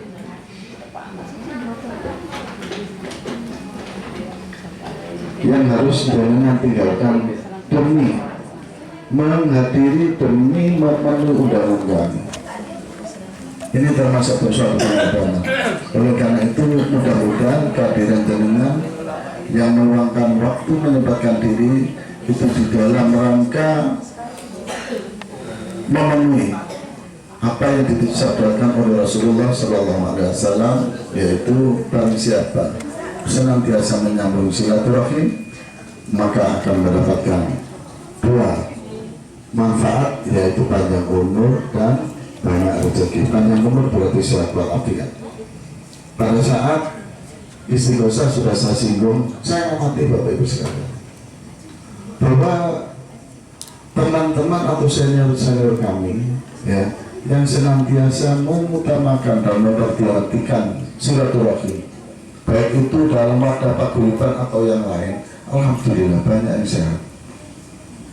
Yang harus dengan tinggalkan demi menghadiri, demi memenuhi undangan. Ini termasuk suatu pengorbanan. Oleh karena itu mudah-mudahan kehadiran jenengan yang meluangkan waktu menyempatkan diri itu di dalam rangka memenuhi apa yang disabdakan oleh Rasulullah SAW, yaitu barang siapa senantiasa menyambung silaturahim maka akan mendapatkan dua manfaat, yaitu panjang umur dan banyak rezeki. Panjang umur berarti sehat walafiat. Pada saat istighosah sudah saya singgung, saya amati Bapak Ibu sekalian bahwa teman-teman atau senior-senior kami, ya, yang senantiasa mengutamakan dan memperhatikan silaturahim, baik itu dalam wadah paguyuban atau yang lain, alhamdulillah banyak yang sehat.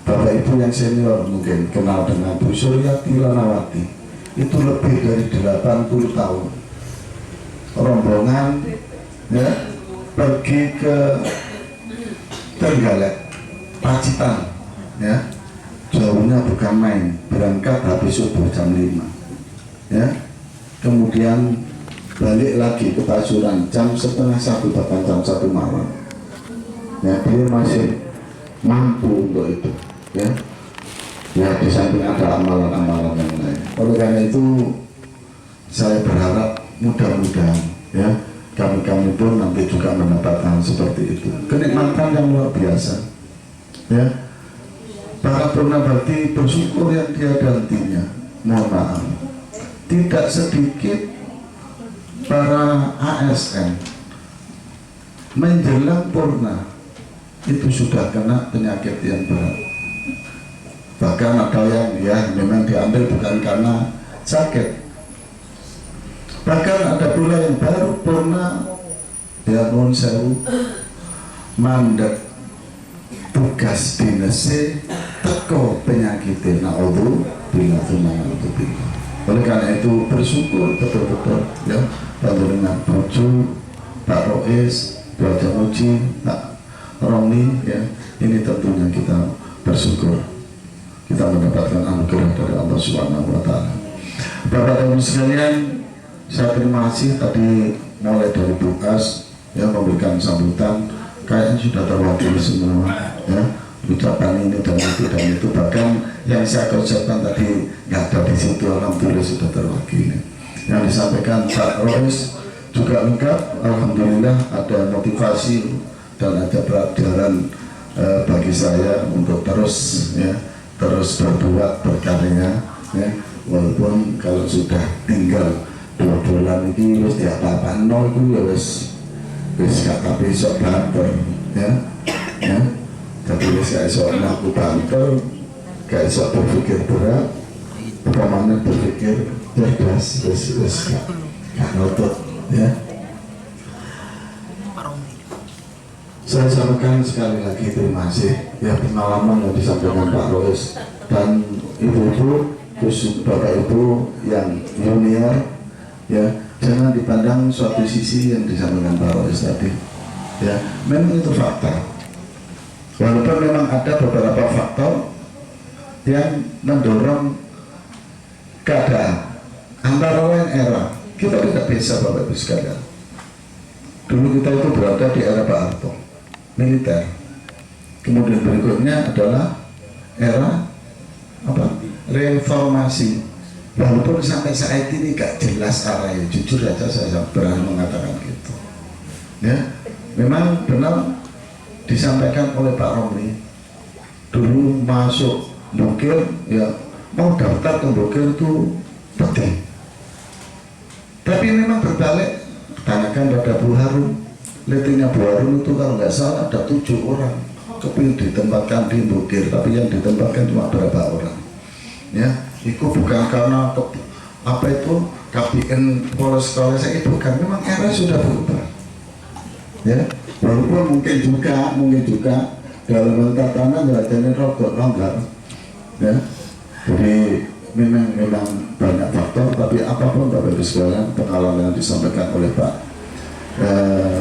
Bapak Ibu yang senior mungkin kenal dengan Bu Suryati Lanawati, itu lebih dari 80 tahun rombongan, ya, pergi ke Trenggalek, Pacitan, ya, jauhnya bukan main, berangkat habis subuh jam 5, ya, kemudian balik lagi ke Pasuruan jam setengah 1 bahkan jam 1 malam, ya, dia masih mampu untuk itu, ya. Ya, di samping ada amalan-amalan yang lain. Oleh karena itu saya berharap mudah-mudahan ya kami pun nanti juga mendapatkan seperti itu, kenikmatan yang luar biasa ya. Para purnabakti bersyukur yang tiada hentinya. Mohon maaf, tidak sedikit para ASN menjelang purna itu sudah kena penyakit yang berat. Bahkan ada yang ya memang diambil bukan karena sakit. Bahkan ada pula yang baru purna ya mohon sewu mandek tugas dinase teko penyakit naudhu bila tumanautubillah. Oleh karena itu bersyukur betul-betul ya panjenengan Bojo, Pak Rois, Pak Jamuji, Pak Romi ya, ini tentunya kita bersyukur kita mendapatkan anugerah dari Allah Subhanahu wa Ta'ala. Bapak dan Ibu sekalian, saya terima kasih tadi mulai dari Bu As yang memberikan sambutan, kayaknya sudah terwakili semua ya, ucapan ini dan itu, bahkan yang saya kerjakan tadi nggak ada di situ, alhamdulillah sudah terwakili. Yang disampaikan Pak Rois juga lengkap, alhamdulillah ada motivasi dan ada pelajaran bagi saya untuk terus berbuat berkarya ya, walaupun kalau sudah tinggal 2 bulan ini wis diapa-apa nol itu ya wis gak besok banter ya jadi wis gak esok aku banter, gak esok berpikir berat, bagaimana berpikir cerdas, wis gak notut ya. Saya sampaikan sekali lagi terima kasih ya pengalaman yang disampaikan Pak Rois dan ibu-ibu, khusus Bapak Ibu yang junior ya, jangan dipandang suatu sisi yang disampaikan Pak Rois tadi ya, memang itu fakta, walaupun memang ada beberapa faktor yang mendorong keadaan antara lain era kita tidak bisa Bapak Ibu sekalian. Dulu kita itu berada di era Pak Harto militer, kemudian berikutnya adalah era reformasi. Walaupun sampai saat ini gak jelas arahnya, jujur saja saya berani mengatakan gitu ya. Memang benar disampaikan oleh Pak Romli, dulu masuk Bukir ya, mau daftar ke Bukir itu penting, tapi memang berbalik. Tanyakan pada Bu Harun, letingnya Bu Harun itu kalau nggak salah ada 7 orang kepingin ditempatkan di Bukir, tapi yang ditempatkan cuma berapa orang ya. Itu bukan karena KPN polos saya itu bukan, memang era sudah berubah ya. Walaupun mungkin juga dalam tatanan jadi rokok longgar ya. Jadi memang banyak faktor, tapi apapun Bapak Ibu sekalian, pengalaman yang disampaikan oleh Pak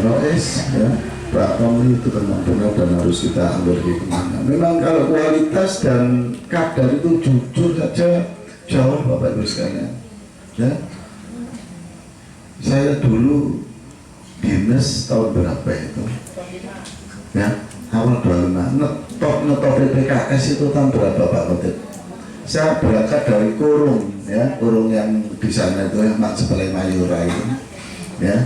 Rois ya, Pak Romli itu benar-benar dan harus kita ambil hikmahnya. Memang kalau kualitas dan kadar itu jujur saja jauh Bapak Ibu sekalian ya. Saya dulu dinas tahun berapa itu ya, awal 25 ngetop PPKS itu tahun berapa Pak Khotib? Saya berangkat dari Kurung ya, Kurung yang di sana itu yang sebelah Mayura itu ya,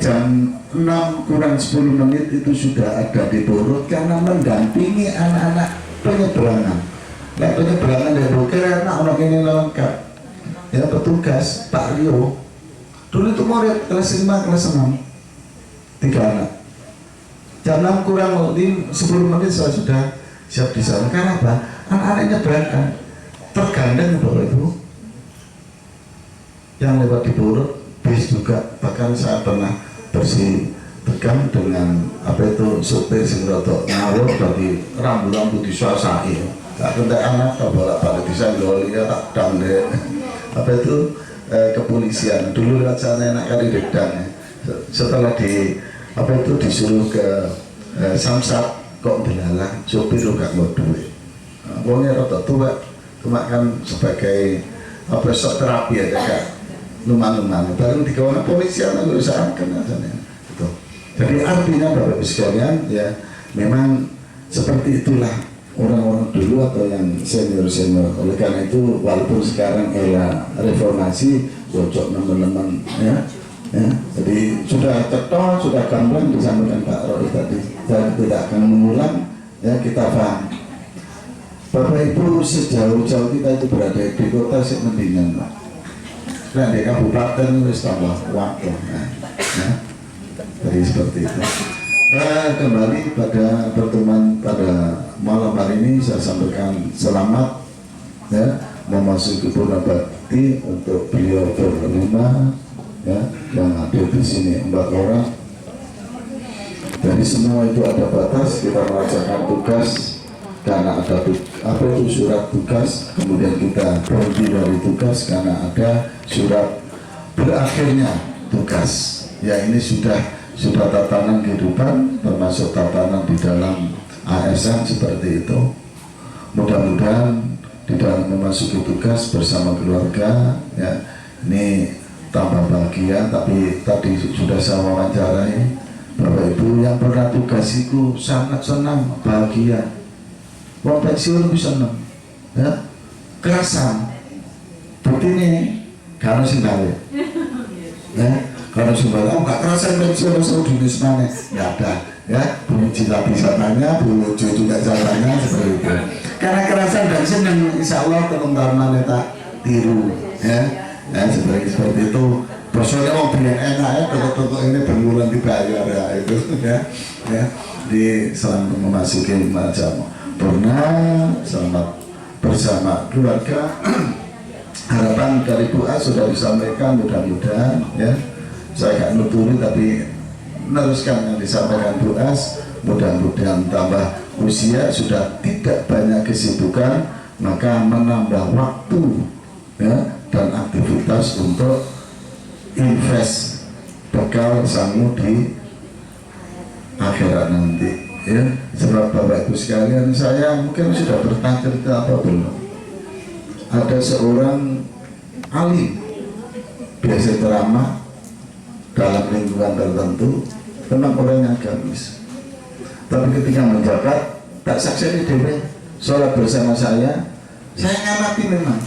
jam 6 kurang 10 menit itu sudah ada di Borot karena mendampingi anak-anak penyeberangan. Nah, penyeberangan dari Bukir anak orang ini lengkap ya, petugas Pak Rio dulu itu murid kelas 5 kelas 6 3 anak. Jam 6 kurang 10 menit saya sudah siap di sana. Karena apa? Anak-anaknya berangkat tergandeng Bapak Ibu yang lewat di Borot, bis juga. Bahkan saya pernah bersih tegang dengan supir sing rada ngawur dari rambu-rambu disuasai. Tak kentek anak tak bolak-balik disanggol ya, tak damde kepolisian dulu lewat sana enak kali dedang ya. Setelah disuruh ke Samsat kok belalang supir gak mau duit. Wongnya rada tua, cuma kan sebagai sok terapi aja kak lumayan bareng di kawanan polisian nggak usah akan gitu. Jadi artinya Bapak Ibu sekalian ya, memang seperti itulah orang-orang dulu atau yang senior-senior. Oleh karena itu walaupun sekarang era reformasi cocok teman-teman ya, jadi sudah cetok, sudah gamblang disampaikan Pak Roy tadi, saya tidak akan mengulang ya, kita paham. Bapak Ibu, sejauh-jauh kita itu berada di kota sih mendingan Pak. Nah di kabupaten wis tambah waktu jadi seperti itu. Kembali pada pertemuan pada malam hari ini, saya sampaikan selamat ya, memasuki purna bakti untuk beliau berlima ya, yang hadir di sini 4 orang. Dari semua itu ada batas, kita melaksanakan tugas karena ada apa itu surat tugas, kemudian kita berhenti dari tugas karena ada surat berakhirnya tugas. Ya ini sudah tatanan kehidupan, termasuk tatanan di dalam ASN seperti itu. Mudah-mudahan di dalam memasuki tugas bersama keluarga ya, ini tambah bahagia. Tapi tadi sudah saya wawancarai Bapak Ibu yang pernah tugas itu sangat senang, bahagia. Mau pensiun bisa senang ya, kerasan bukti ini karena singgali ya, karena sumber nggak kerasa pensiun langsung dinis mana nggak ada ya. Bu Cita bisa tanya, Bu Jo juga bisa tanya seperti itu. Karena kerasan dan senang, insya Allah teman-teman tak tiru ya, seperti itu. Bosnya mau bilang enak ya, toko-toko ini berbulan dibayar ya itu ya, di selama memasuki macam pernah selamat bersama keluarga. Harapan dari Bu A sudah disampaikan, mudah-mudahan ya, saya gak nuturi tapi meneruskan yang disampaikan Bu As. Mudah-mudahan tambah usia, sudah tidak banyak kesibukan, maka menambah waktu ya, dan aktivitas untuk invest bekal sangu di akhirat nanti ya. Sebab Bapak Ibu sekalian, saya mungkin sudah pernah cerita apa belum, ada seorang alim biasa ceramah dalam lingkungan tertentu, memang orangnya agamis, tapi ketika menjabat tak saksi dewe sholat bersama saya ngamati memang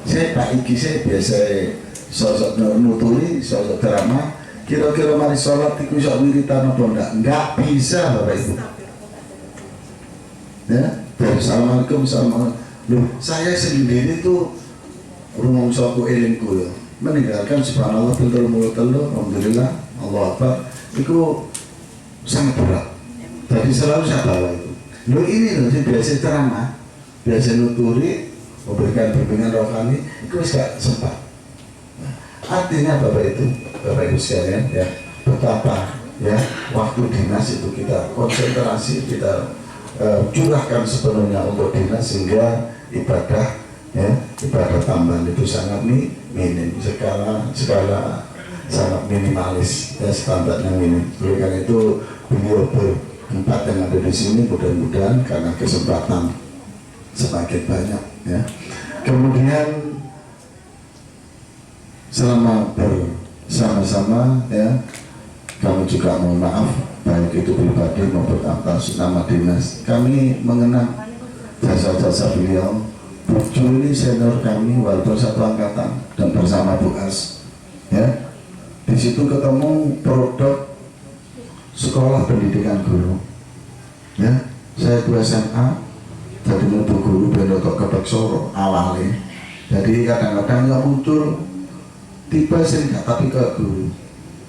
saya Pak Iki, saya biasa sosok nuturi, sosok ceramah, kira-kira mari sholat itu sok wiritan apa enggak bisa Bapak Ibu ya. Dari assalamualaikum, loh saya sendiri tuh rumong soku elingku ya, meninggalkan subhanallah betul alhamdulillah Allah Akbar itu sangat berat. Jadi selalu saya bawa itu. Loh ini loh, saya biasa ceramah, biasa nuturi, memberikan bimbingan rohani, itu gak sempat. Artinya Bapak Ibu sekalian ya, betapa ya waktu dinas itu kita konsentrasi, kita curahkan sepenuhnya untuk dinas, sehingga ibadah tambahan itu sangat minim, skala sangat minimalis ya, standarnya minim. Oleh karena itu beliau berempat yang ada di sini, mudah-mudahan karena kesempatan semakin banyak ya. Kemudian selama bersama-sama ya, kami juga mohon maaf baik itu pribadi maupun atas nama dinas. Kami mengenang jasa-jasa beliau. Bu Jo ini senior kami walaupun satu angkatan dan bersama Bu As ya. Di situ ketemu produk sekolah pendidikan guru ya. Saya 2 SMA jadi Bu guru bendotok kepek Soro awalnya. Jadi kadang-kadang nggak muncul tipe sehingga tapi ke guru,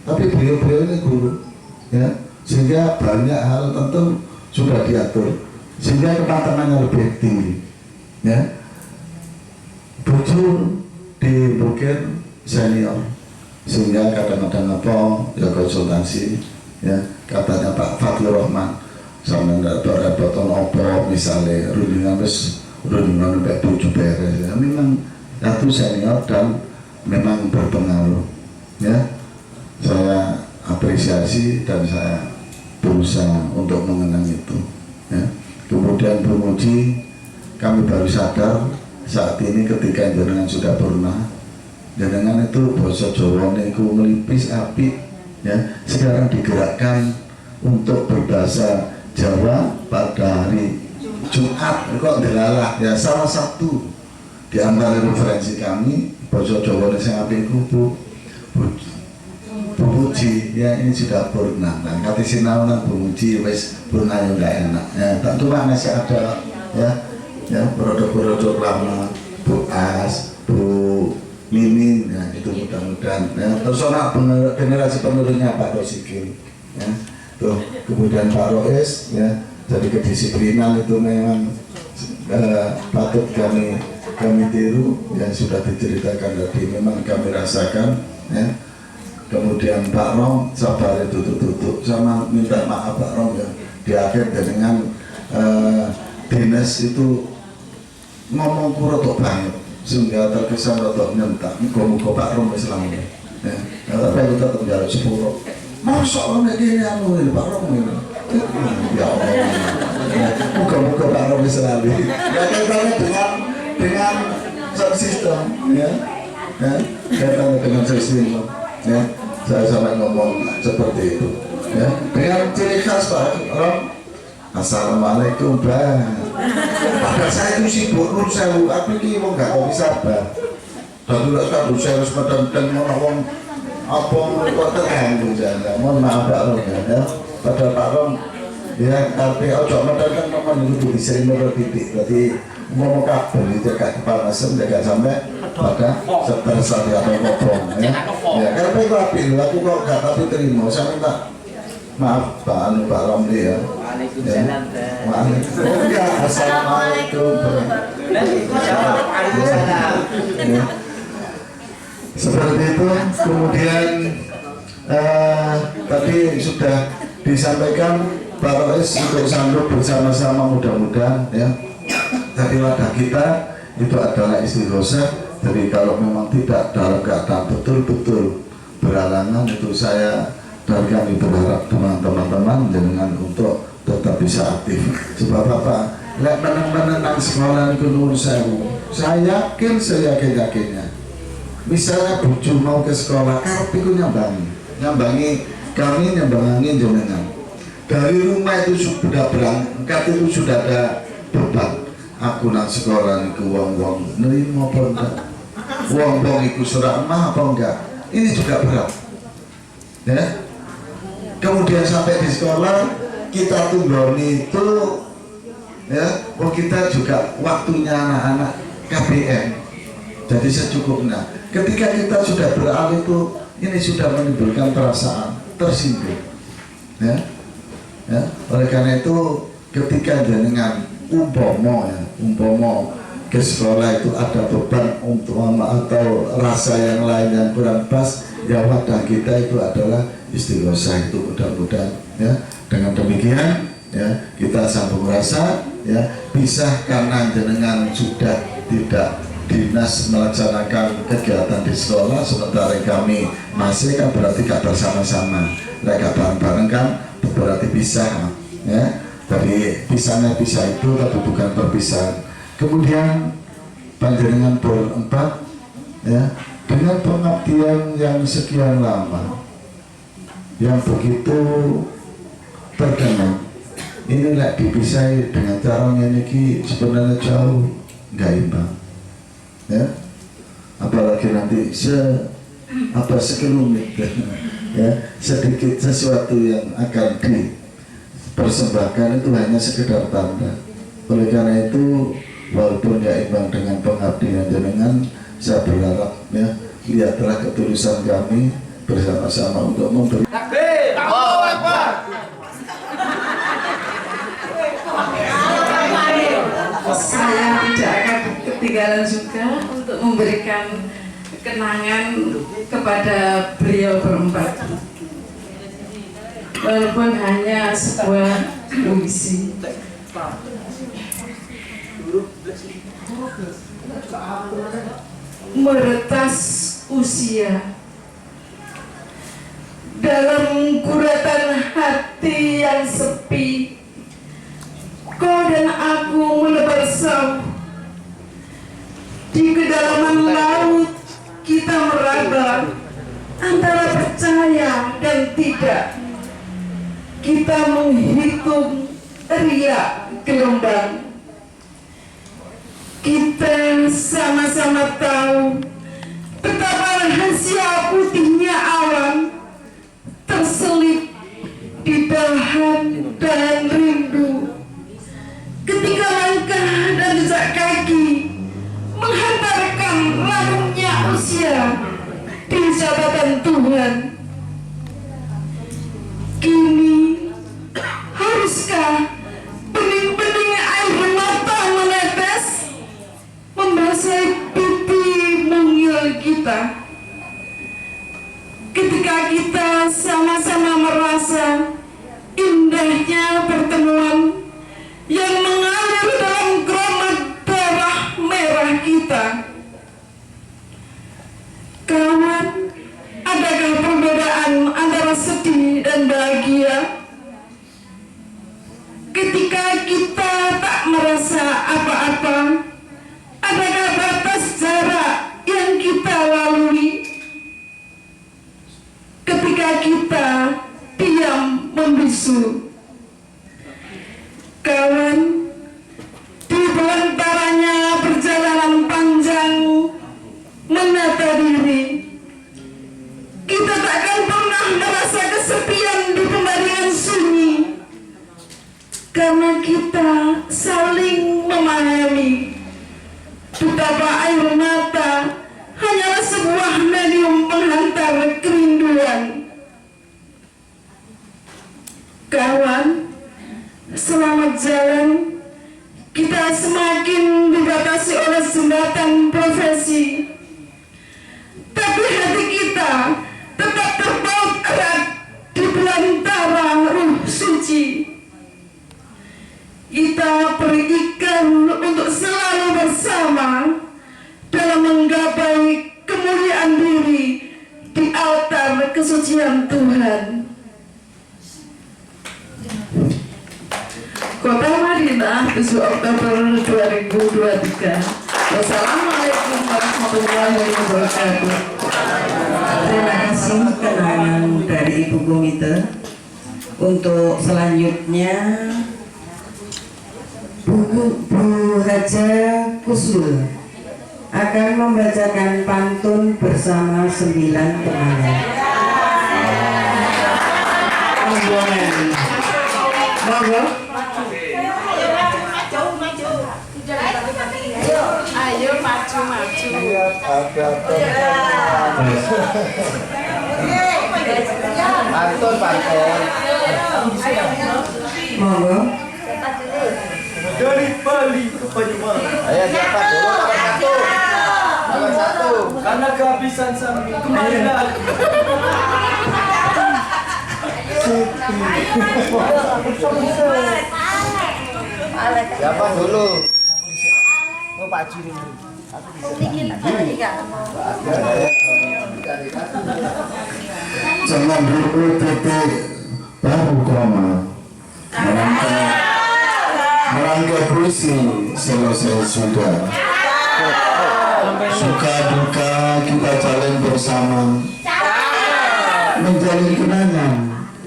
tapi beliau ini guru ya, sehingga banyak hal tentu sudah diatur sehingga kematangannya lebih tinggi ya. Bujur di Bukit senior, sehingga kadang-kadang apa ya konsultasi ya, katanya Pak Fadlur Rahman sama repot-repotan opo misalnya rundingan sampai 7 beres ya, memang satu senior dan memang berpengaruh ya. Saya apresiasi dan saya berusaha untuk mengenang itu ya. Kemudian Bu Muji, kami baru sadar saat ini ketika jenengan sudah pernah, jenengan itu bahasa Jawa itu melipis api ya, sekarang digerakkan untuk berbahasa Jawa pada hari Jumat kok delalah ya salah satu di antara referensi kami basa Jawa sing apik Bu Puji ya ini sudah purna. Nah, kata sinau nang Bu Puji wis purna yang enggak enak. Ya, tak cuma masih ada ya produk-produk lama Bu As, Bu Mimin ya itu mudah-mudahan ya terus anak generasi penerusnya Pak Rosikil ya. Tuh, kemudian Pak Rois ya jadi kedisiplinan itu memang patut kami tiru yang sudah diceritakan tadi memang kami rasakan ya. Kemudian Pak Rom sabar itu tutup sama minta maaf Pak Rom ya di akhir dengan dinas itu ngomong kurotok banget sehingga terkesan rotok nyentak muka Pak Rom Islam ya tapi kita tetap jalan 10 masuk orang ini anu Pak Rom ini ya Allah muka Pak Rom Islam ya kaitannya dengan sistem ya kaitannya dengan sistem ya saya sampai ngomong seperti itu ya dengan ciri khas Pak Rom Assalamualaikum Bang padahal saya itu sibuk nur sewu aku ini mau gak kopi sabar dan dulu kan saya harus dan ngomong apa kok terganggu jalan mohon maaf Pak Rom ya padahal Pak Rom ya tapi ojo medal kan memang itu disering medal titik berarti ngomong kabel itu gak kepanasan gak sampai pada setersari atau ngomong ya karena itu api aku kok gak tapi terima saya minta maaf Pak Romli ya Waalaikumsalam Assalamualaikum seperti itu kemudian tadi sudah disampaikan Pak Rois untuk sambut bersama-sama mudah-mudahan ya tapi wadah kita itu adalah istighosah jadi kalau memang tidak dalam keadaan betul-betul berhalangan itu saya dan kami berharap teman-teman dengan untuk tetap bisa aktif sebab apa lihat menang sekolah itu nur sewu saya yakinnya misalnya bucu mau ke sekolah karep itu nyambangi kami nyambangi jenengan dari rumah itu sudah berangkat itu sudah ada beban aku nang sekolah itu wong nerima apa enggak wong itu surat mah apa enggak ini juga berat ya kemudian sampai di sekolah kita tunggoni itu ya kita juga waktunya anak-anak KBM jadi secukupnya ketika kita sudah beralih itu ini sudah menimbulkan perasaan tersinggung ya oleh karena itu ketika jenengan umpomo ke sekolah itu ada beban untuk atau rasa yang lain yang kurang pas ya wadah kita itu adalah istighosah itu mudah-mudahan ya dengan demikian ya kita sambung rasa ya bisa karena jenengan sudah tidak dinas melaksanakan kegiatan di sekolah sementara kami masih kan berarti gak bersama-sama mereka bareng-bareng kan berarti pisah ya tapi pisahnya pisah itu tapi bukan perpisahan kemudian panjenengan Pol 4 ya dengan pengabdian yang sekian lama yang begitu terkenal ini lah dipisah dengan caranya ini sebenarnya jauh nggak imbang ya apalagi nanti sekilometer ya sedikit sesuatu yang akan dipersembahkan itu hanya sekedar tanda oleh karena itu walaupun ya imbang dengan pengabdian jenengan saya berharap ya lihatlah ketulusan kami bersama-sama untuk memberi saya tidak akan ketinggalan juga untuk memberikan kenangan kepada beliau berempat walaupun hanya sebuah puisi meretas usia dalam guratan hati yang sepi kau dan aku menebar sauh di kedalaman laut kita meraba antara percaya dan tidak kita menghitung riak gelombang kita sama-sama tahu betapa rahasia putihnya awan terselip di dahan dan rindu. Ketika langkah dan jejak kaki menghantarkan larutnya usia di jabatan Tuhan. Kini haruskah bening-bening air mata menetes membasahi pipi mungil kita ketika kita sama-sama merasa indahnya pertemuan yang mengalir dalam geromak darah merah kita. Kawan, adakah perbedaan antara sedih dan bahagia? Ketika kita tak merasa apa-apa, adakah batas jarak yang kita lalui? Ketika kita diam membisu, kawan, di belantaranya perjalanan panjang menata diri, kita takkan pernah merasa kesepian di pembaringan sunyi, karena kita saling memahami betapa air mata hanyalah sebuah medium penghantar kerinduan. Kawan, selamat jalan. Kita semakin dibatasi oleh jembatan profesi, tapi hati kita tetap terpaut erat di belantara ruh suci. Kita berikan untuk selalu bersama dalam menggapai kemuliaan diri di altar kesucian Tuhan. Kota Madinah, 7 Oktober 2023. Wassalamualaikum warahmatullahi wabarakatuh. Terima kasih kenangan dari Ibu Komite. Untuk selanjutnya Bu Haja Kusul akan membacakan pantun bersama 9 temannya. Monggo. Ayo maju. Pantun. Monggo. Dari Bali ke Banyumas. Ayo siapa dulu? Nomor satu. Karena kehabisan sambil kembali lagi. Siapa dulu? Oh, Pak Juri. Jangan dulu titik baru koma. Merangkai puisi selesai sudah. Suka duka kita jalin bersama, menjalin kenangan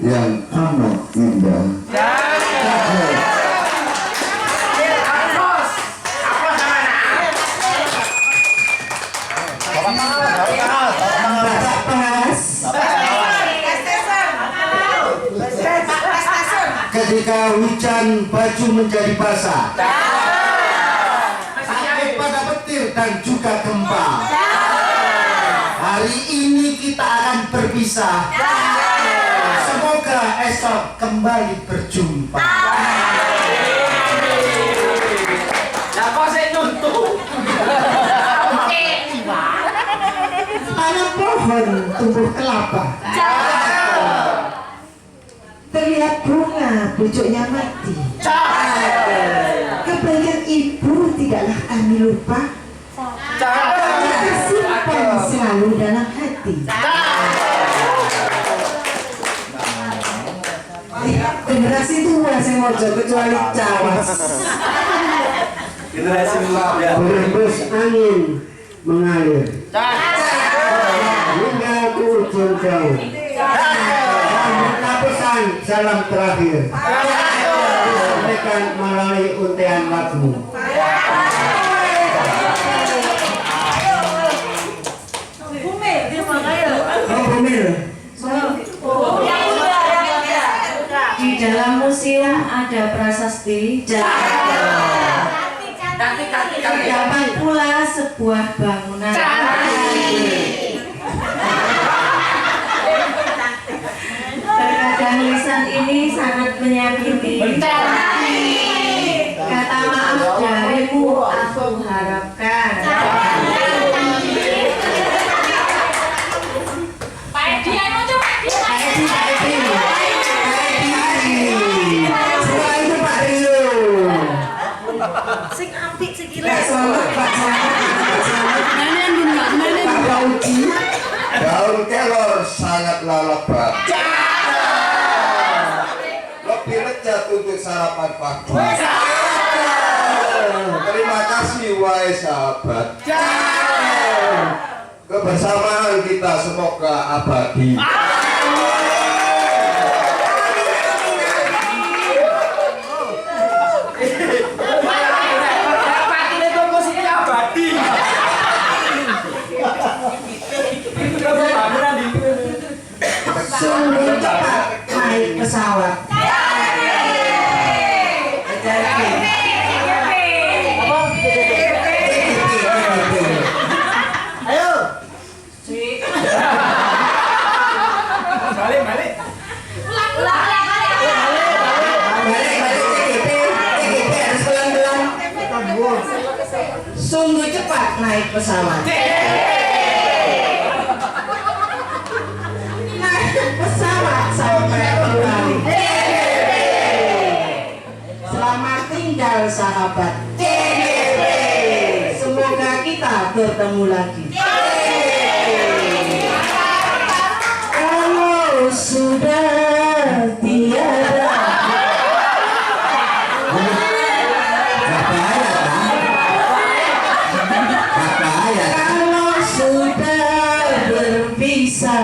yang amat indah. Ketika hujan baju menjadi basah, sakit pada petir dan juga gempa. Hari ini kita akan berpisah. Semoga esok kembali berjumpa. Siapa saya nuntuk? Anak pohon tumbuh kelapa, terlihat bunga pucuknya mati. Kebaikan ibu tidaklah kami lupa, kita simpan selalu dalam hati. Generasi tua saya mojo kecuali cawas. Generasi muda. Berembus angin mengalir hingga ke ujung jauh. Pesan salam terakhir disampaikan melalui untian lagu. dalam museum ada prasasti dapat pula sebuah bangunan. Terkadang lisan ini sangat menyakiti. Kata maaf darimu aku harapkan. Sing apik sikile. Daun kelor sangat lebat. Lebih lezat untuk sarapan pagi. Terima kasih wahai sahabat. Kebersamaan kita semoga abadi. Sungguh cepat naik pesawat. Ayo. Balik. Sungguh cepat naik pesawat. Pesawat sampai kembali. Selamat tinggal sahabat. Semoga kita bertemu lagi. Kalau sudah tiada kalau sudah berpisah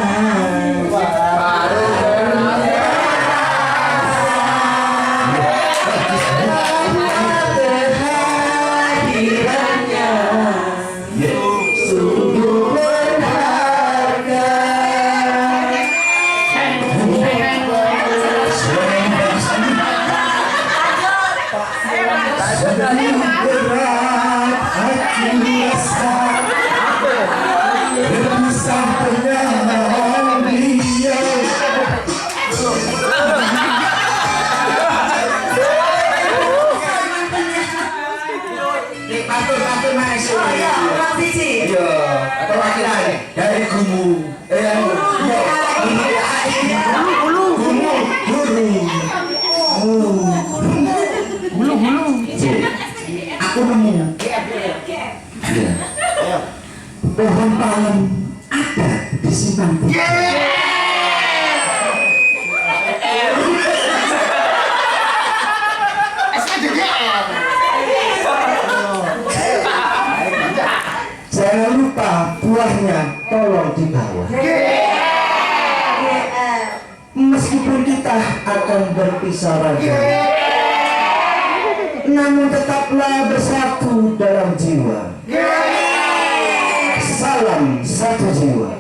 dari guru aku nemu pohon palem ada di simpang jangan lupa buahnya tolong dibawa. Meskipun kita akan berpisah raga, namun tetaplah bersatu dalam jiwa. Salam satu jiwa.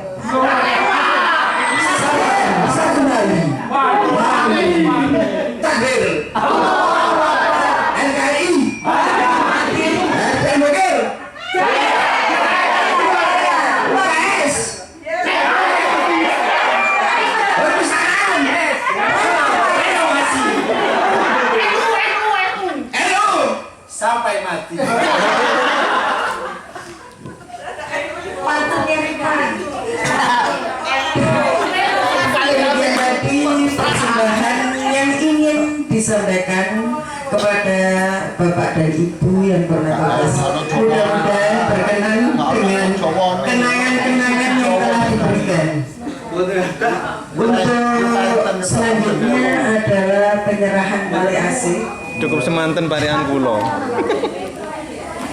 Salam satu nali. Takbir. NKRI. Demokrat. Sampai mati. Pantun yang persembahan yang ingin disampaikan kepada Bapak dan Ibu yang bertugas. Mudah-mudahan berkenan dengan kenangan-kenangan yang telah diberikan. Untuk selanjutnya adalah penyerahan wali asih. Cukup semanten parian kulo.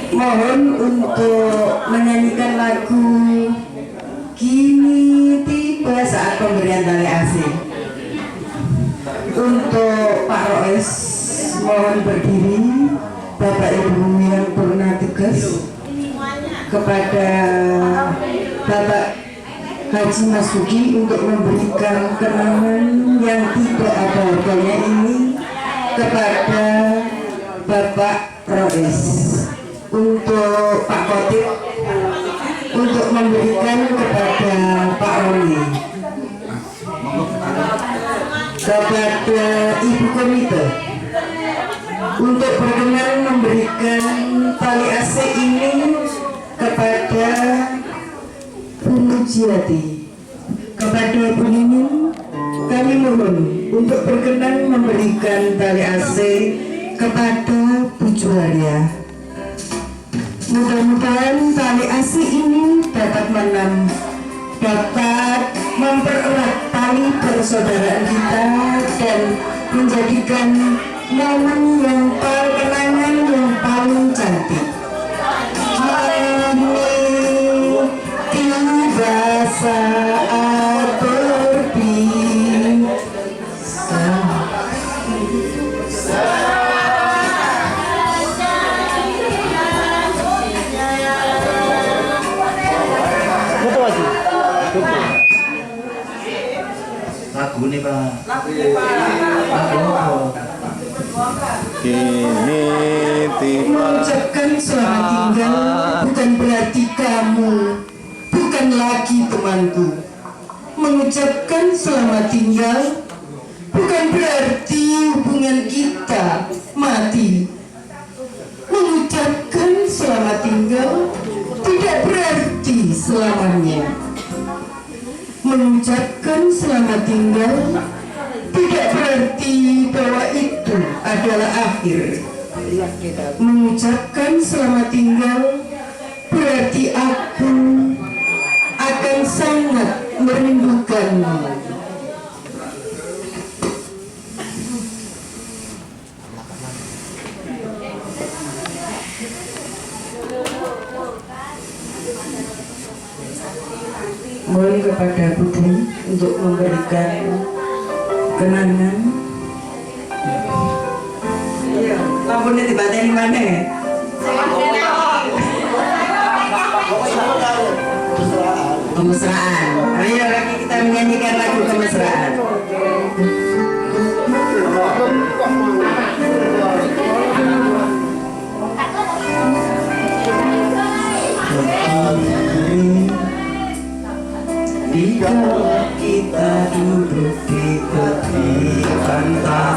Mohon untuk menyanyikan lagu Kini Tiba Saat Pemberian Tali Asih. Untuk Pak Roes mohon berdiri. Bapak Ibu yang pernah tugas, kepada Bapak Haji Masuki untuk memberikan kenangan yang tidak ada harganya ini kepada Bapak Rois, untuk Pak Khotib untuk memberikan kepada Pak Roni, kepada Ibu Komite untuk berkenan memberikan tali AC ini kepada Bu Mujiati. Kepada Bu Nining kami mohon untuk berkenan memberikan tali AC kepada Bu Juwaria. Mudah-mudahan tali AC ini dapat mempererat tali persaudaraan kita dan menjadikan momen yang kenangan yang paling cantik. Tiba saat berpisah. Lagu nih Pak. Kini tiba Mengucapkan selamat tinggal bukan berarti kamu bukan lagi temanku. Mengucapkan selamat tinggal bukan berarti hubungan kita mati. Mengucapkan selamat tinggal tidak berarti selamanya. Mengucapkan selamat tinggal tidak berarti bahwa itu adalah akhir. Mengucapkan selamat tinggal berarti aku akan sangat merindukanmu. Mohon kepada Putri untuk memberikan kenangan. Iya, lampunya dibateni mana ya? Kemesraan. Ayo lagi kita menyanyikan lagu kemesraan. Jika kita duduk di tepi pantai